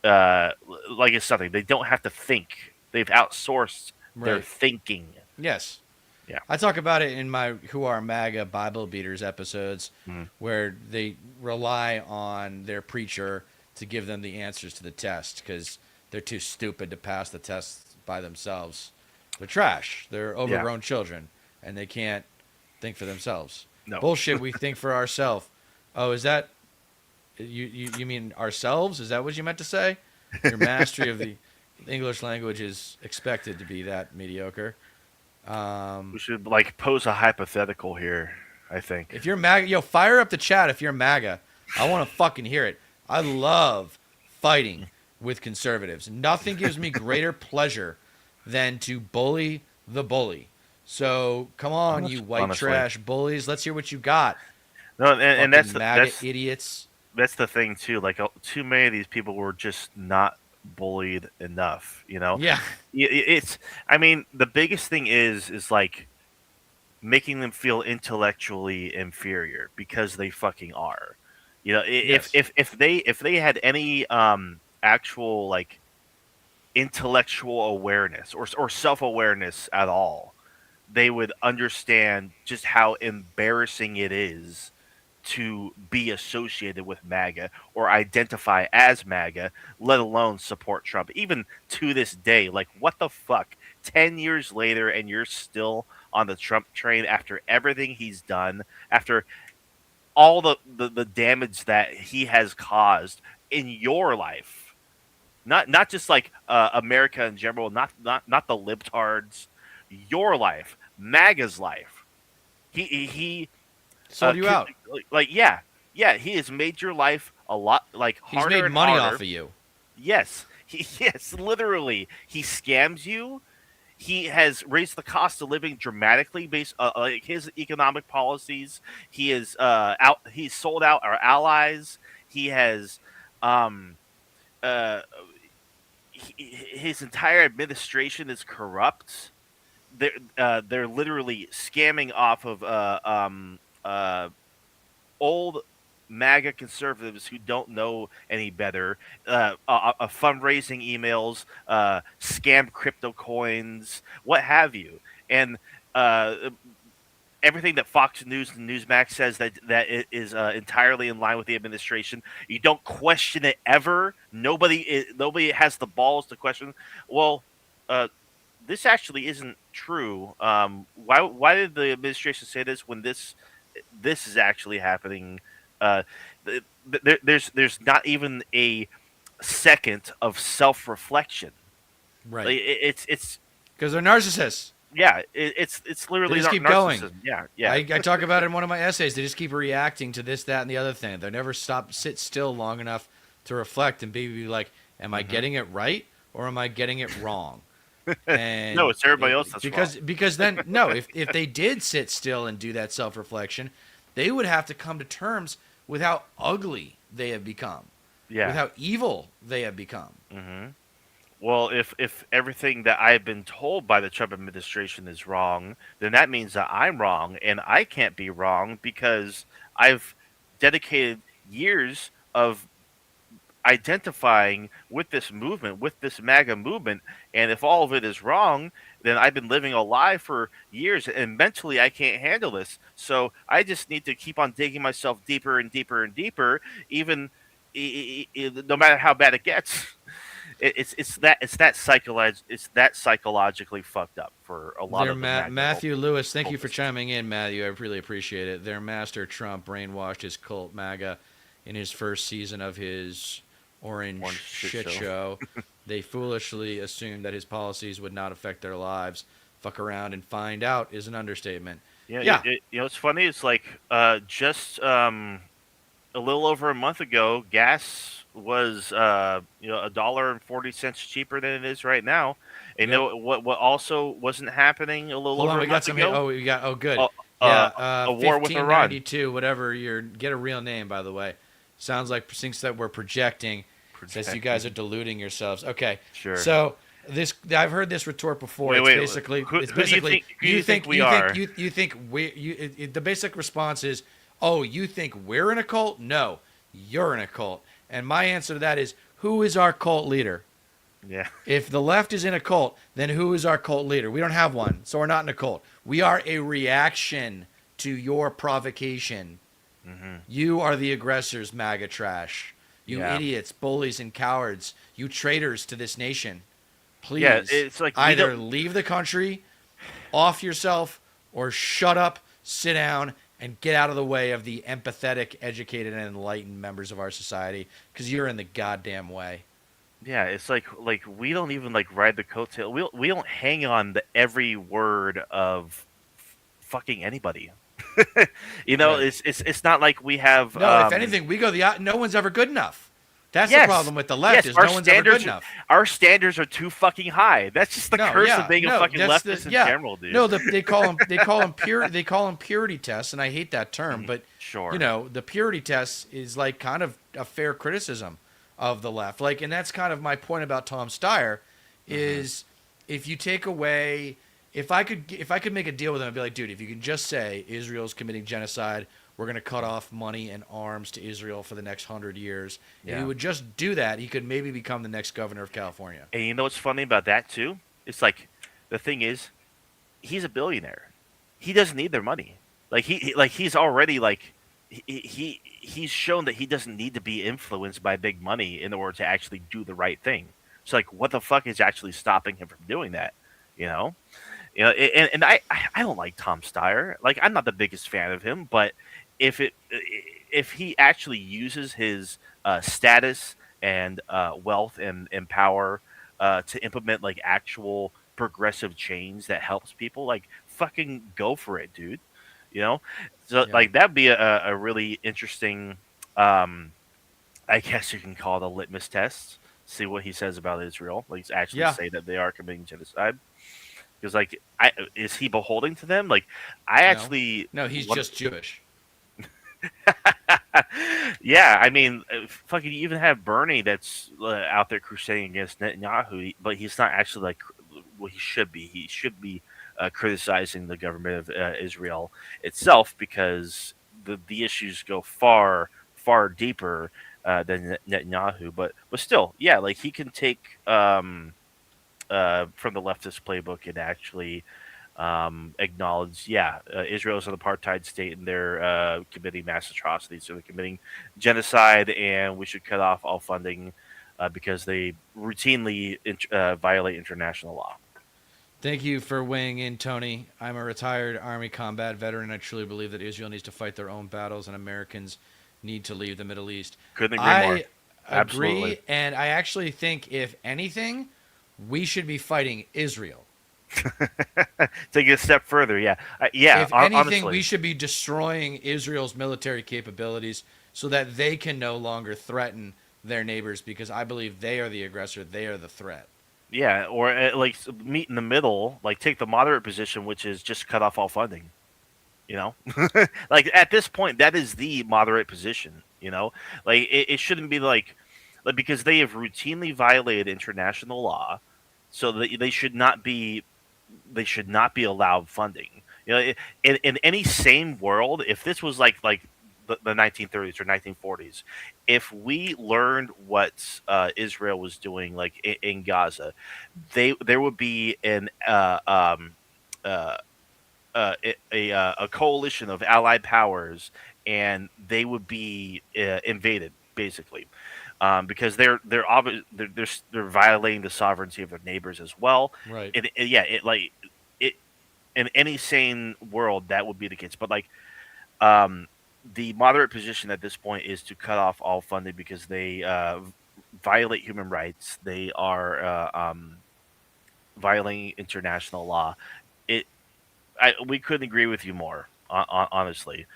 Uh, like it's something they don't have to think. They've outsourced their Right. thinking. Yes. Yeah. I talk about it in my Who Are MAGA Bible Beaters episodes, where they rely on their preacher to give them the answers to the test because they're too stupid to pass the test by themselves. They're trash. They're overgrown children, and they can't think for themselves. No. Bullshit. We think for ourselves. Oh, is that you mean ourselves? Is that what you meant to say? Your mastery of the English language is expected to be that mediocre. We should like pose a hypothetical here. I think. If you're MAGA, yo, fire up the chat if you're MAGA. I want to fucking hear it. I love fighting with conservatives. Nothing gives me greater pleasure than to bully the bully. So come on, you white Honestly. trash bullies. Let's hear what you got. No, and Fucking MAGA idiots. that's the thing too. Like too many of these people were just not bullied enough. Yeah. It's. I mean, the biggest thing is like making them feel intellectually inferior because they fucking are. Yes. If they had any actual like intellectual awareness or self-awareness at all, they would understand just how embarrassing it is to be associated with MAGA or identify as MAGA, let alone support Trump. Even to this day, like what the fuck? 10 years later and you're still on the Trump train after everything he's done, after all the damage that he has caused in your life. Not just like America in general, not the libtards, your life, MAGA's life. He Sold you out. Like yeah, he has made your life a lot like He's harder made and money harder. off of you. Yes, yes, literally, he scams you. He has raised the cost of living dramatically based like his economic policies. He is He's sold out our allies. He has uh, his entire administration is corrupt. They're literally scamming off of old MAGA conservatives who don't know any better. Fundraising emails, scam crypto coins, what have you, and everything that Fox News and Newsmax says that it is entirely in line with the administration. You don't question it ever. Nobody has the balls to question. Well, this actually isn't true. Why did the administration say this when this is actually happening? There's not even a second of self reflection. Right. Like, it's Because they're narcissists. yeah, it's literally They just keep narcissism. going. Yeah. I talk about it in one of my essays. They just keep reacting to this, that, and the other thing. They never sit still long enough to reflect and be like, "Am I getting it right or am I getting it wrong?" And No, it's everybody else that's because then no, if they did sit still and do that self reflection, they would have to come to terms with how ugly they have become, Yeah. with how evil they have become. Well, if everything that I've been told by the Trump administration is wrong, then that means that I'm wrong, and I can't be wrong because I've dedicated years of identifying with this movement, with this MAGA movement, and if all of it is wrong, then I've been living a lie for years, and mentally I can't handle this. So I just need to keep on digging myself deeper and deeper and deeper, even no matter how bad it gets. It's that psychologically fucked up for a lot Their of the MAGA Matthew Lewis, thank you for cultists. chiming in, Matthew. I really appreciate it. Their master Trump brainwashed his cult MAGA in his first season of his orange shit show. They foolishly assumed that his policies would not affect their lives. Fuck around and find out is an understatement. Yeah. It's funny. It's like just a little over a month ago, gas was $1.40 cheaper than it is right now. And you know what also wasn't happening a little Hold over on, we a got month some. ago? Good. A war with Iran. 1592, whatever. Get a real name, by the way. Sounds like since that we're projecting. Says you guys are deluding yourselves. Okay. Sure. So I've heard this retort before. Wait, It's basically who it's do you basically think we are? you think the basic response is, "Oh, you think we're in a cult? No, you're in a cult." And my answer to that is, who is our cult leader? Yeah. If the left is in a cult, then who is our cult leader? We don't have one, so we're not in a cult. We are a reaction to your provocation. You are the aggressors, MAGA trash. You idiots, bullies, and cowards. You traitors to this nation. Please, it's like either leave the country, off yourself, or shut up, sit down, and get out of the way of the empathetic, educated, and enlightened members of our society, because you're in the goddamn way. Yeah, it's like we don't even ride the coattail. We don't hang on the every word of fucking anybody. Right. It's not like we have. No, if anything, we go no one's ever good enough. That's yes, the problem with the left is our no one's ever good enough. Our standards are too fucking high. That's just the curse of being a fucking leftist in general, dude. No, they call them purity tests, and I hate that term, but sure. The purity test is like kind of a fair criticism of the left. And that's kind of my point about Tom Steyer is if you take away if I could make a deal with him, I'd be like, dude, if you can just say Israel's committing genocide, we're going to cut off money and arms to Israel for the next 100 years. If he would just do that, he could maybe become the next governor of California. And you know what's funny about that too? It's like the thing is, he's a billionaire. He doesn't need their money. He's already he's shown that he doesn't need to be influenced by big money in order to actually do the right thing. So what the fuck is actually stopping him from doing that? And I don't like Tom Steyer. I'm not the biggest fan of him, but if he actually uses his status and wealth and power to implement actual progressive change that helps people, fucking go for it, dude. So that'd be a really interesting, I guess you can call it a litmus test. See what he says about Israel. Actually say that they are committing genocide. Because is he beholden to them? No, he's just Jewish. Yeah, I mean, fucking even have Bernie that's out there crusading against Netanyahu, but he's not actually what he should be. He should be criticizing the government of Israel itself because the issues go far deeper than Netanyahu. But still, he can take from the leftist playbook and actually acknowledged, Israel is an apartheid state and they're committing mass atrocities. So they're committing genocide, and we should cut off all funding because they routinely violate international law. Thank you for weighing in, Tony. I'm a retired Army combat veteran. I truly believe that Israel needs to fight their own battles and Americans need to leave the Middle East. Couldn't agree more. I Absolutely. agree, and I actually think, if anything, we should be fighting Israel. Take it a step further, If anything, honestly. we should be destroying Israel's military capabilities so that they can no longer threaten their neighbors, because I believe they are the aggressor, they are the threat. Yeah, or like meet in the middle, like take the moderate position, which is just cut off all funding. You know, like at this point, that is the moderate position. You know, like it shouldn't be like because they have routinely violated international law, so that they should not be allowed funding. You know, in any sane world, if this was like the 1930s or 1940s, if we learned what Israel was doing, like in Gaza, there would be uh, a coalition of allied powers, and they would be invaded basically. Because they're violating the sovereignty of their neighbors as well. Right. It in any sane world that would be the case. But um, the moderate position at this point is to cut off all funding because they violate human rights. They are violating international law. We couldn't agree with you more, honestly.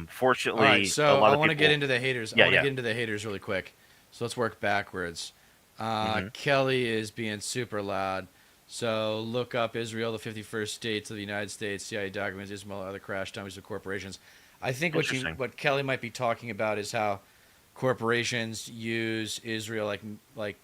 Fortunately, All right, a so lot I of want to people- get into the haters. Yeah, I want to yeah. get into the haters really quick. So let's work backwards. Mhm. Kelly is being super loud. So look up Israel, the 51st states of the United States, CIA documents, Israel, other crash dummies of corporations. I think Interesting. what Kelly might be talking about is how corporations use Israel like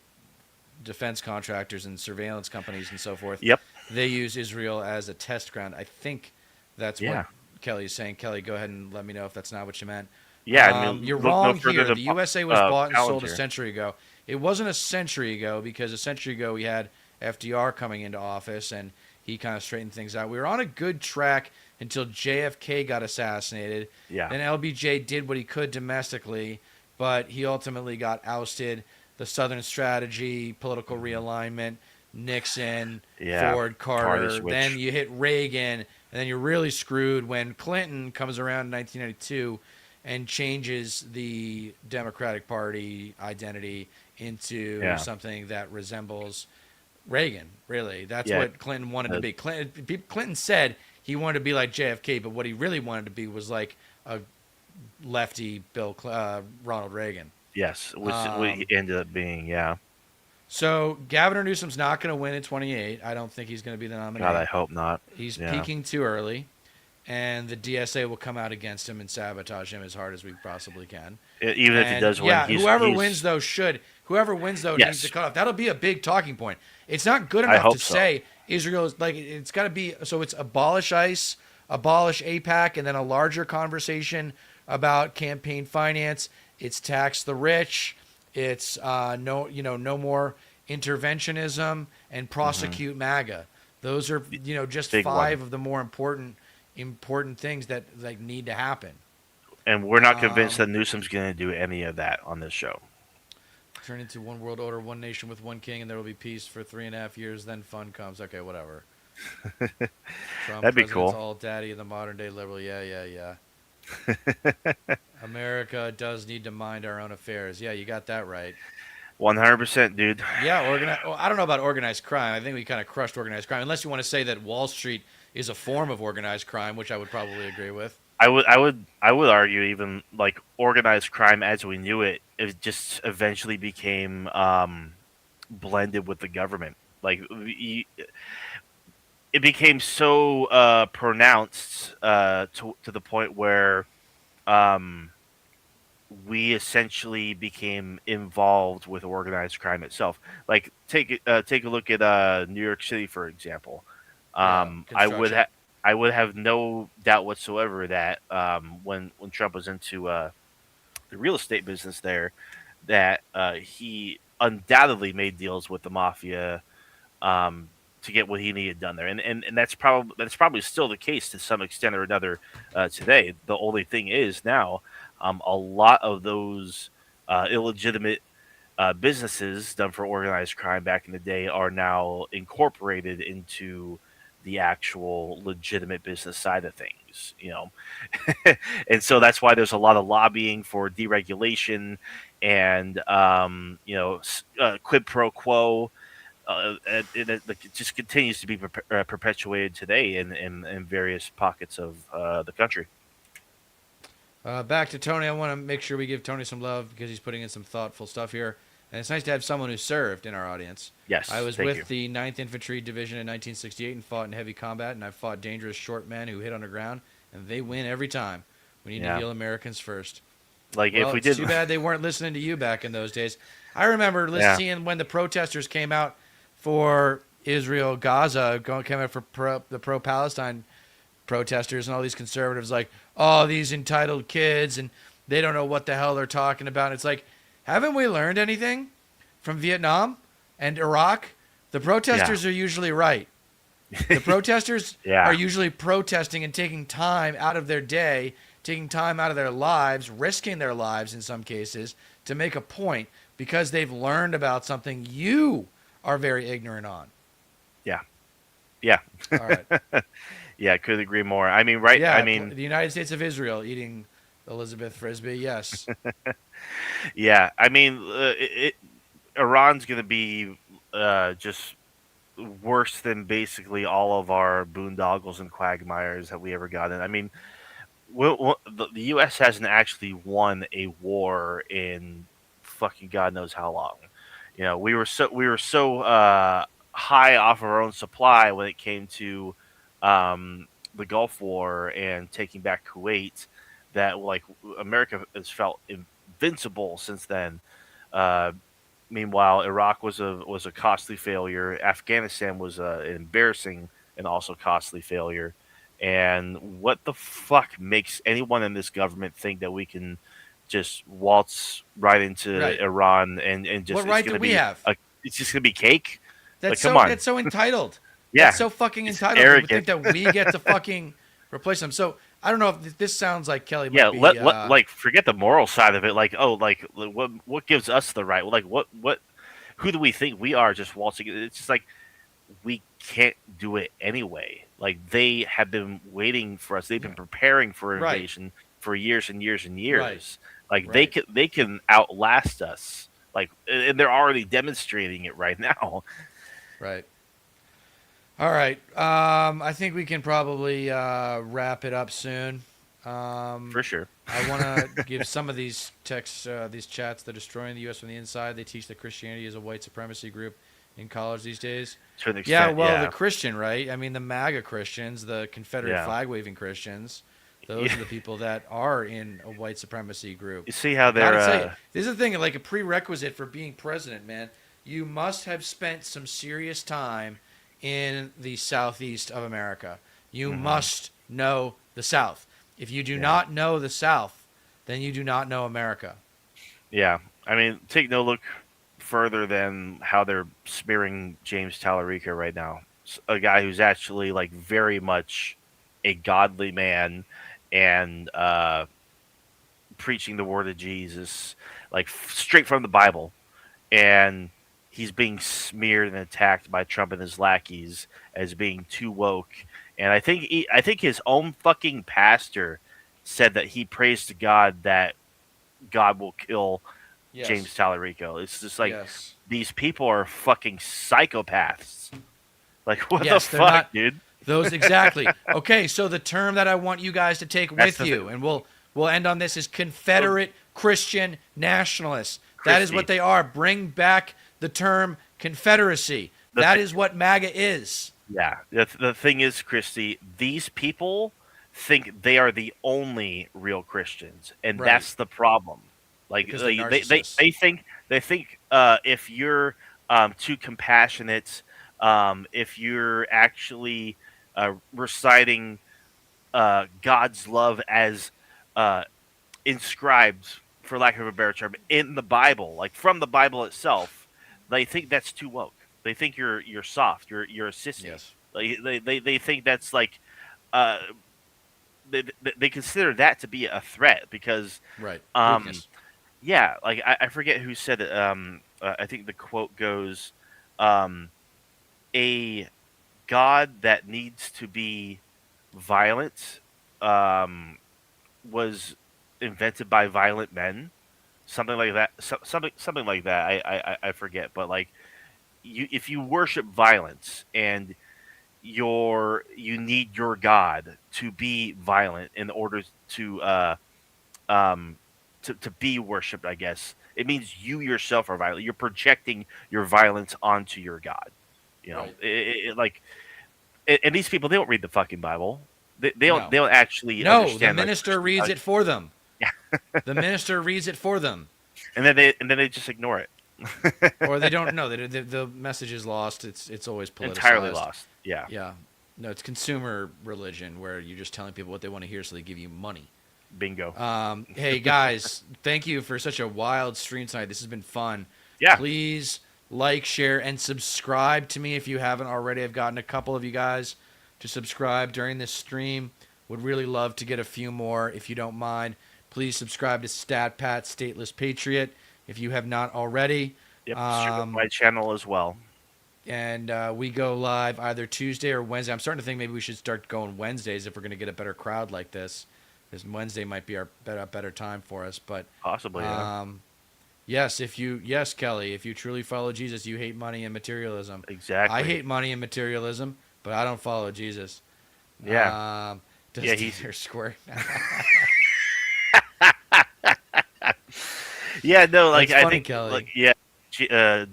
defense contractors and surveillance companies and so forth. Yep. They use Israel as a test ground. I think that's Yeah. what Kelly's saying. Kelly, go ahead and let me know if that's not what you meant. Yeah, I mean, You're look no wrong further here. than The USA was bought and sold a Palantir. century ago. It wasn't a century ago, because a century ago we had FDR coming into office and he kind of straightened things out. We were on a good track until JFK got assassinated. Yeah. Then LBJ did what he could domestically, but he ultimately got ousted. The Southern strategy, political realignment, Nixon, Yeah, Ford, party Carter. switch. Then you hit Reagan, and then you're really screwed when Clinton comes around in 1992 and changes the Democratic Party identity into Yeah. something that resembles Reagan. Really, that's Yeah. what Clinton wanted to be. Clinton said he wanted to be like JFK, but what he really wanted to be was like a lefty Ronald Reagan. Yes, which it ended up being. Yeah. So Gavin Newsom's not going to win in 28. I don't think he's going to be the nominee. God, I hope not. He's Yeah. peaking too early, and the DSA will come out against him and sabotage him as hard as we possibly can. Even if he And, does win, yeah, he's, whoever he's- wins though Yes. needs to cut off. That'll be a big talking point. It's not good I enough hope to so. say Israel is like, it's got to be, so it's abolish ICE, abolish APAC, and then a larger conversation about campaign finance. It's tax the rich. It's no more interventionism, and prosecute MAGA. Those are just Big five one. of the more important things that like need to happen. And we're not convinced that Newsom's going to do any of that on this show. Turn into one world order, one nation with one king, and there will be peace for 3.5 years. Then fun comes. Okay, whatever. Trump, That'd be president's cool. all daddy of the modern day liberal. Yeah. America does need to mind our own affairs. Yeah, you got that right. 100%, dude. Yeah, I don't know about organized crime. I think we kind of crushed organized crime, unless you want to say that Wall Street is a form of organized crime, which I would probably agree with. I would argue even like organized crime as we knew it just eventually became blended with the government. Like it became so pronounced to the point where we essentially became involved with organized crime itself. Like take a look at New York City, for example. Construction. I would have no doubt whatsoever that when Trump was into the real estate business there, that he undoubtedly made deals with the mafia to get what he needed done there, and that's probably still the case to some extent or another today. The only thing is now, a lot of those illegitimate businesses done for organized crime back in the day are now incorporated into the actual legitimate business side of things, and so that's why there's a lot of lobbying for deregulation and quid pro quo. It just continues to be perpetuated today in various pockets of the country. Back to Tony. I want to make sure we give Tony some love because he's putting in some thoughtful stuff here. And it's nice to have someone who served in our audience. Yes, I was thank with you. the 9th Infantry Division in 1968 and fought in heavy combat, and I fought dangerous short men who hit on the ground, and they win every time. We need to heal Americans first. Like Well, if we it's did, too bad they weren't listening to you back in those days. I remember seeing when the protesters came out for Israel, Gaza, came out for the pro-Palestine protesters, and all these conservatives like, oh, these entitled kids, and they don't know what the hell they're talking about. It's like, haven't we learned anything from Vietnam and Iraq? The protesters are usually right. The protesters are usually protesting and taking time out of their day, taking time out of their lives, risking their lives in some cases to make a point because they've learned about something you are very ignorant on. Yeah. All right. Yeah, I could agree more. I mean, right? Yeah, I mean, the United States of Israel eating Elizabeth Frisbee. Yes. yeah. I mean, Iran's going to be just worse than basically all of our boondoggles and quagmires that we ever got in. I mean, the U.S. hasn't actually won a war in fucking God knows how long. We were so high off of our own supply when it came to the Gulf War and taking back Kuwait that like America has felt invincible since then. Meanwhile, Iraq was a costly failure. Afghanistan was an embarrassing and also costly failure. And what the fuck makes anyone in this government think that we can just waltz right into Iran and just What right do we have? It's just gonna be cake. That's come on. That's so entitled. Yeah, That's so fucking it's entitled. arrogant. To think that we get to fucking replace them. So I don't know if this sounds like Kelly. Yeah, Might be, like forget the moral side of it. Like, what gives us the right? Like, who do we think we are? Just waltzing. It's just like we can't do it anyway. Like they have been waiting for us. They've been preparing for invasion for years and years and years. Like they can outlast us. Like, and they're already demonstrating it right now. Right. All right. I think we can probably wrap it up soon. For sure. I want to give some of these texts, these chats, "They're destroying the U.S. from the inside. They teach that Christianity is a white supremacy group in college these days." To an extent, the Christian, right? I mean, the MAGA Christians, the Confederate flag-waving Christians, those are the people that are in a white supremacy group. You see how Gotta tell they're. you, this is the thing, like a prerequisite for being president, man. You must have spent some serious time in the southeast of America. You must know the South. If you do not know the South, then you do not know America. Yeah, I mean, take no look further than how they're smearing James Tallarico right now. A guy who's actually like very much a godly man and preaching the word of Jesus, like straight from the Bible, and he's being smeared and attacked by Trump and his lackeys as being too woke. And I think his own fucking pastor said that he prays to God that God will kill James Tallarico. It's just like these people are fucking psychopaths. Like what the fuck, dude? Those exactly. Okay, so the term that I want you guys to take with you, and we'll end on this, is Confederate Christian nationalists. That is what they are. Bring back the term Confederacy. That is what MAGA is. Yeah. The thing is, Christy, these people think they are the only real Christians, and that's the problem. Like they think if you're too compassionate, if you're actually reciting God's love as inscribed, for lack of a better term, in the Bible, like from the Bible itself, they think that's too woke. They think you're soft. You're a sissy. Yes. Like they think that's like, uh, they consider that to be a threat because, Right. um, Weakness. yeah, like I forget who said it. I think the quote goes, um, "A god that needs to be violent, um, was invented by violent men." Something like that. Something like that. I forget, but like if you worship violence and you need your god to be violent in order to um to be worshipped, I guess it means you yourself are violent. You're projecting your violence onto your god. You know, Right. like, and these people, they don't read the fucking Bible. They don't No. they don't actually No, the understand, like, minister reads it for them. The minister reads it for them. and then they just ignore it. Or they don't know. The message is lost. It's always politicized. Entirely lost. Yeah. Yeah. No, it's consumer religion where you're just telling people what they want to hear so they give you money. Bingo. Hey, guys, thank you for such a wild stream tonight. This has been fun. Yeah. Please like, share, and subscribe to me if you haven't already. I've gotten a couple of you guys to subscribe during this stream. Would really love to get a few more if you don't mind. Please subscribe to StatPat, Stateless Patriot, if you have not already. Yep. My channel as well. And we go live either Tuesday or Wednesday. I'm starting to think maybe we should start going Wednesdays if we're going to get a better crowd like this. Because Wednesday might be our better time for us. But Possibly. Yeah. yes, Kelly, if you truly follow Jesus, you hate money and materialism. Exactly. I hate money and materialism, but I don't follow Jesus. Yeah. Yeah, he's square. Yeah. No. Like That's I funny, think. Kelly. Like, yeah.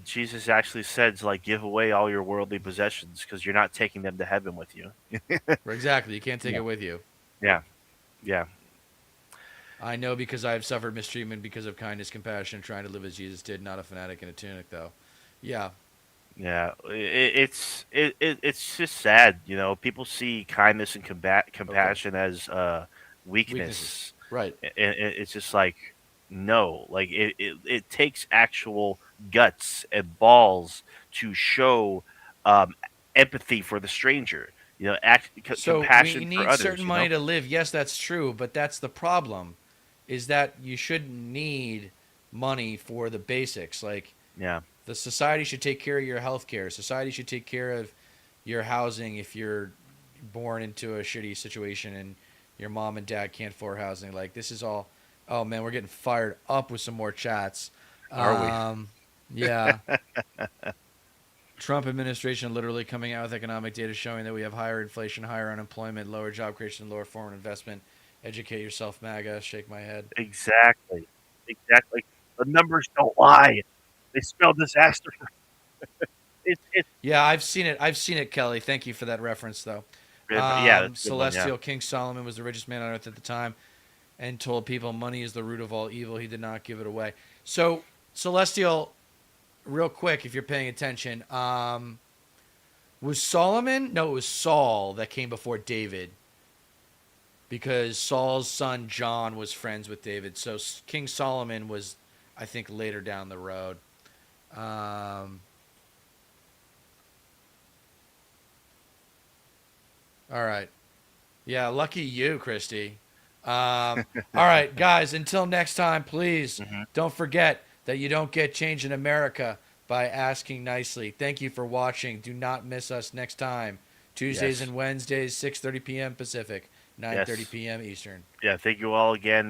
Jesus actually said to, like, give away all your worldly possessions because you're not taking them to heaven with you. Exactly. You can't take Yeah. it with you. Yeah. Yeah. I know because I have suffered mistreatment because of kindness, compassion, trying to live as Jesus did. Not a fanatic in a tunic, though. Yeah. Yeah. It's just sad. You know, people see kindness and compassion as weakness. Weaknesses. Right. And it's just like, no, like it takes actual guts and balls to show empathy for the stranger. You know, So compassion we for need others. certain money to live. Yes, that's true, but that's the problem, is that you shouldn't need money for the basics. Like Yeah. the society should take care of your health care. Society should take care of your housing if you're born into a shitty situation and your mom and dad can't afford housing. Like this is all. Oh man, we're getting fired up with some more chats. Are we? Yeah. Trump administration literally coming out with economic data showing that we have higher inflation, higher unemployment, lower job creation, lower foreign investment. Educate yourself, MAGA. Shake my head. Exactly. Exactly. The numbers don't lie. They spell disaster. It's Yeah, I've seen it. I've seen it, Kelly. Thank you for that reference, though. yeah. That's a good one, Celestial King Solomon was the richest man on earth at the time and told people money is the root of all evil. He did not give it away. So, Celestial, real quick, if you're paying attention, was Solomon? No, it was Saul that came before David because Saul's son John was friends with David. So King Solomon was, I think, later down the road. All right. Yeah, lucky you, Christy. All right, guys, until next time, please don't forget that you don't get change in America by asking nicely. Thank you for watching. Do not miss us next time. Tuesdays Yes. and Wednesdays, 6:30 p.m. Pacific, 9:30 p.m. Eastern. Yeah. Thank you all again.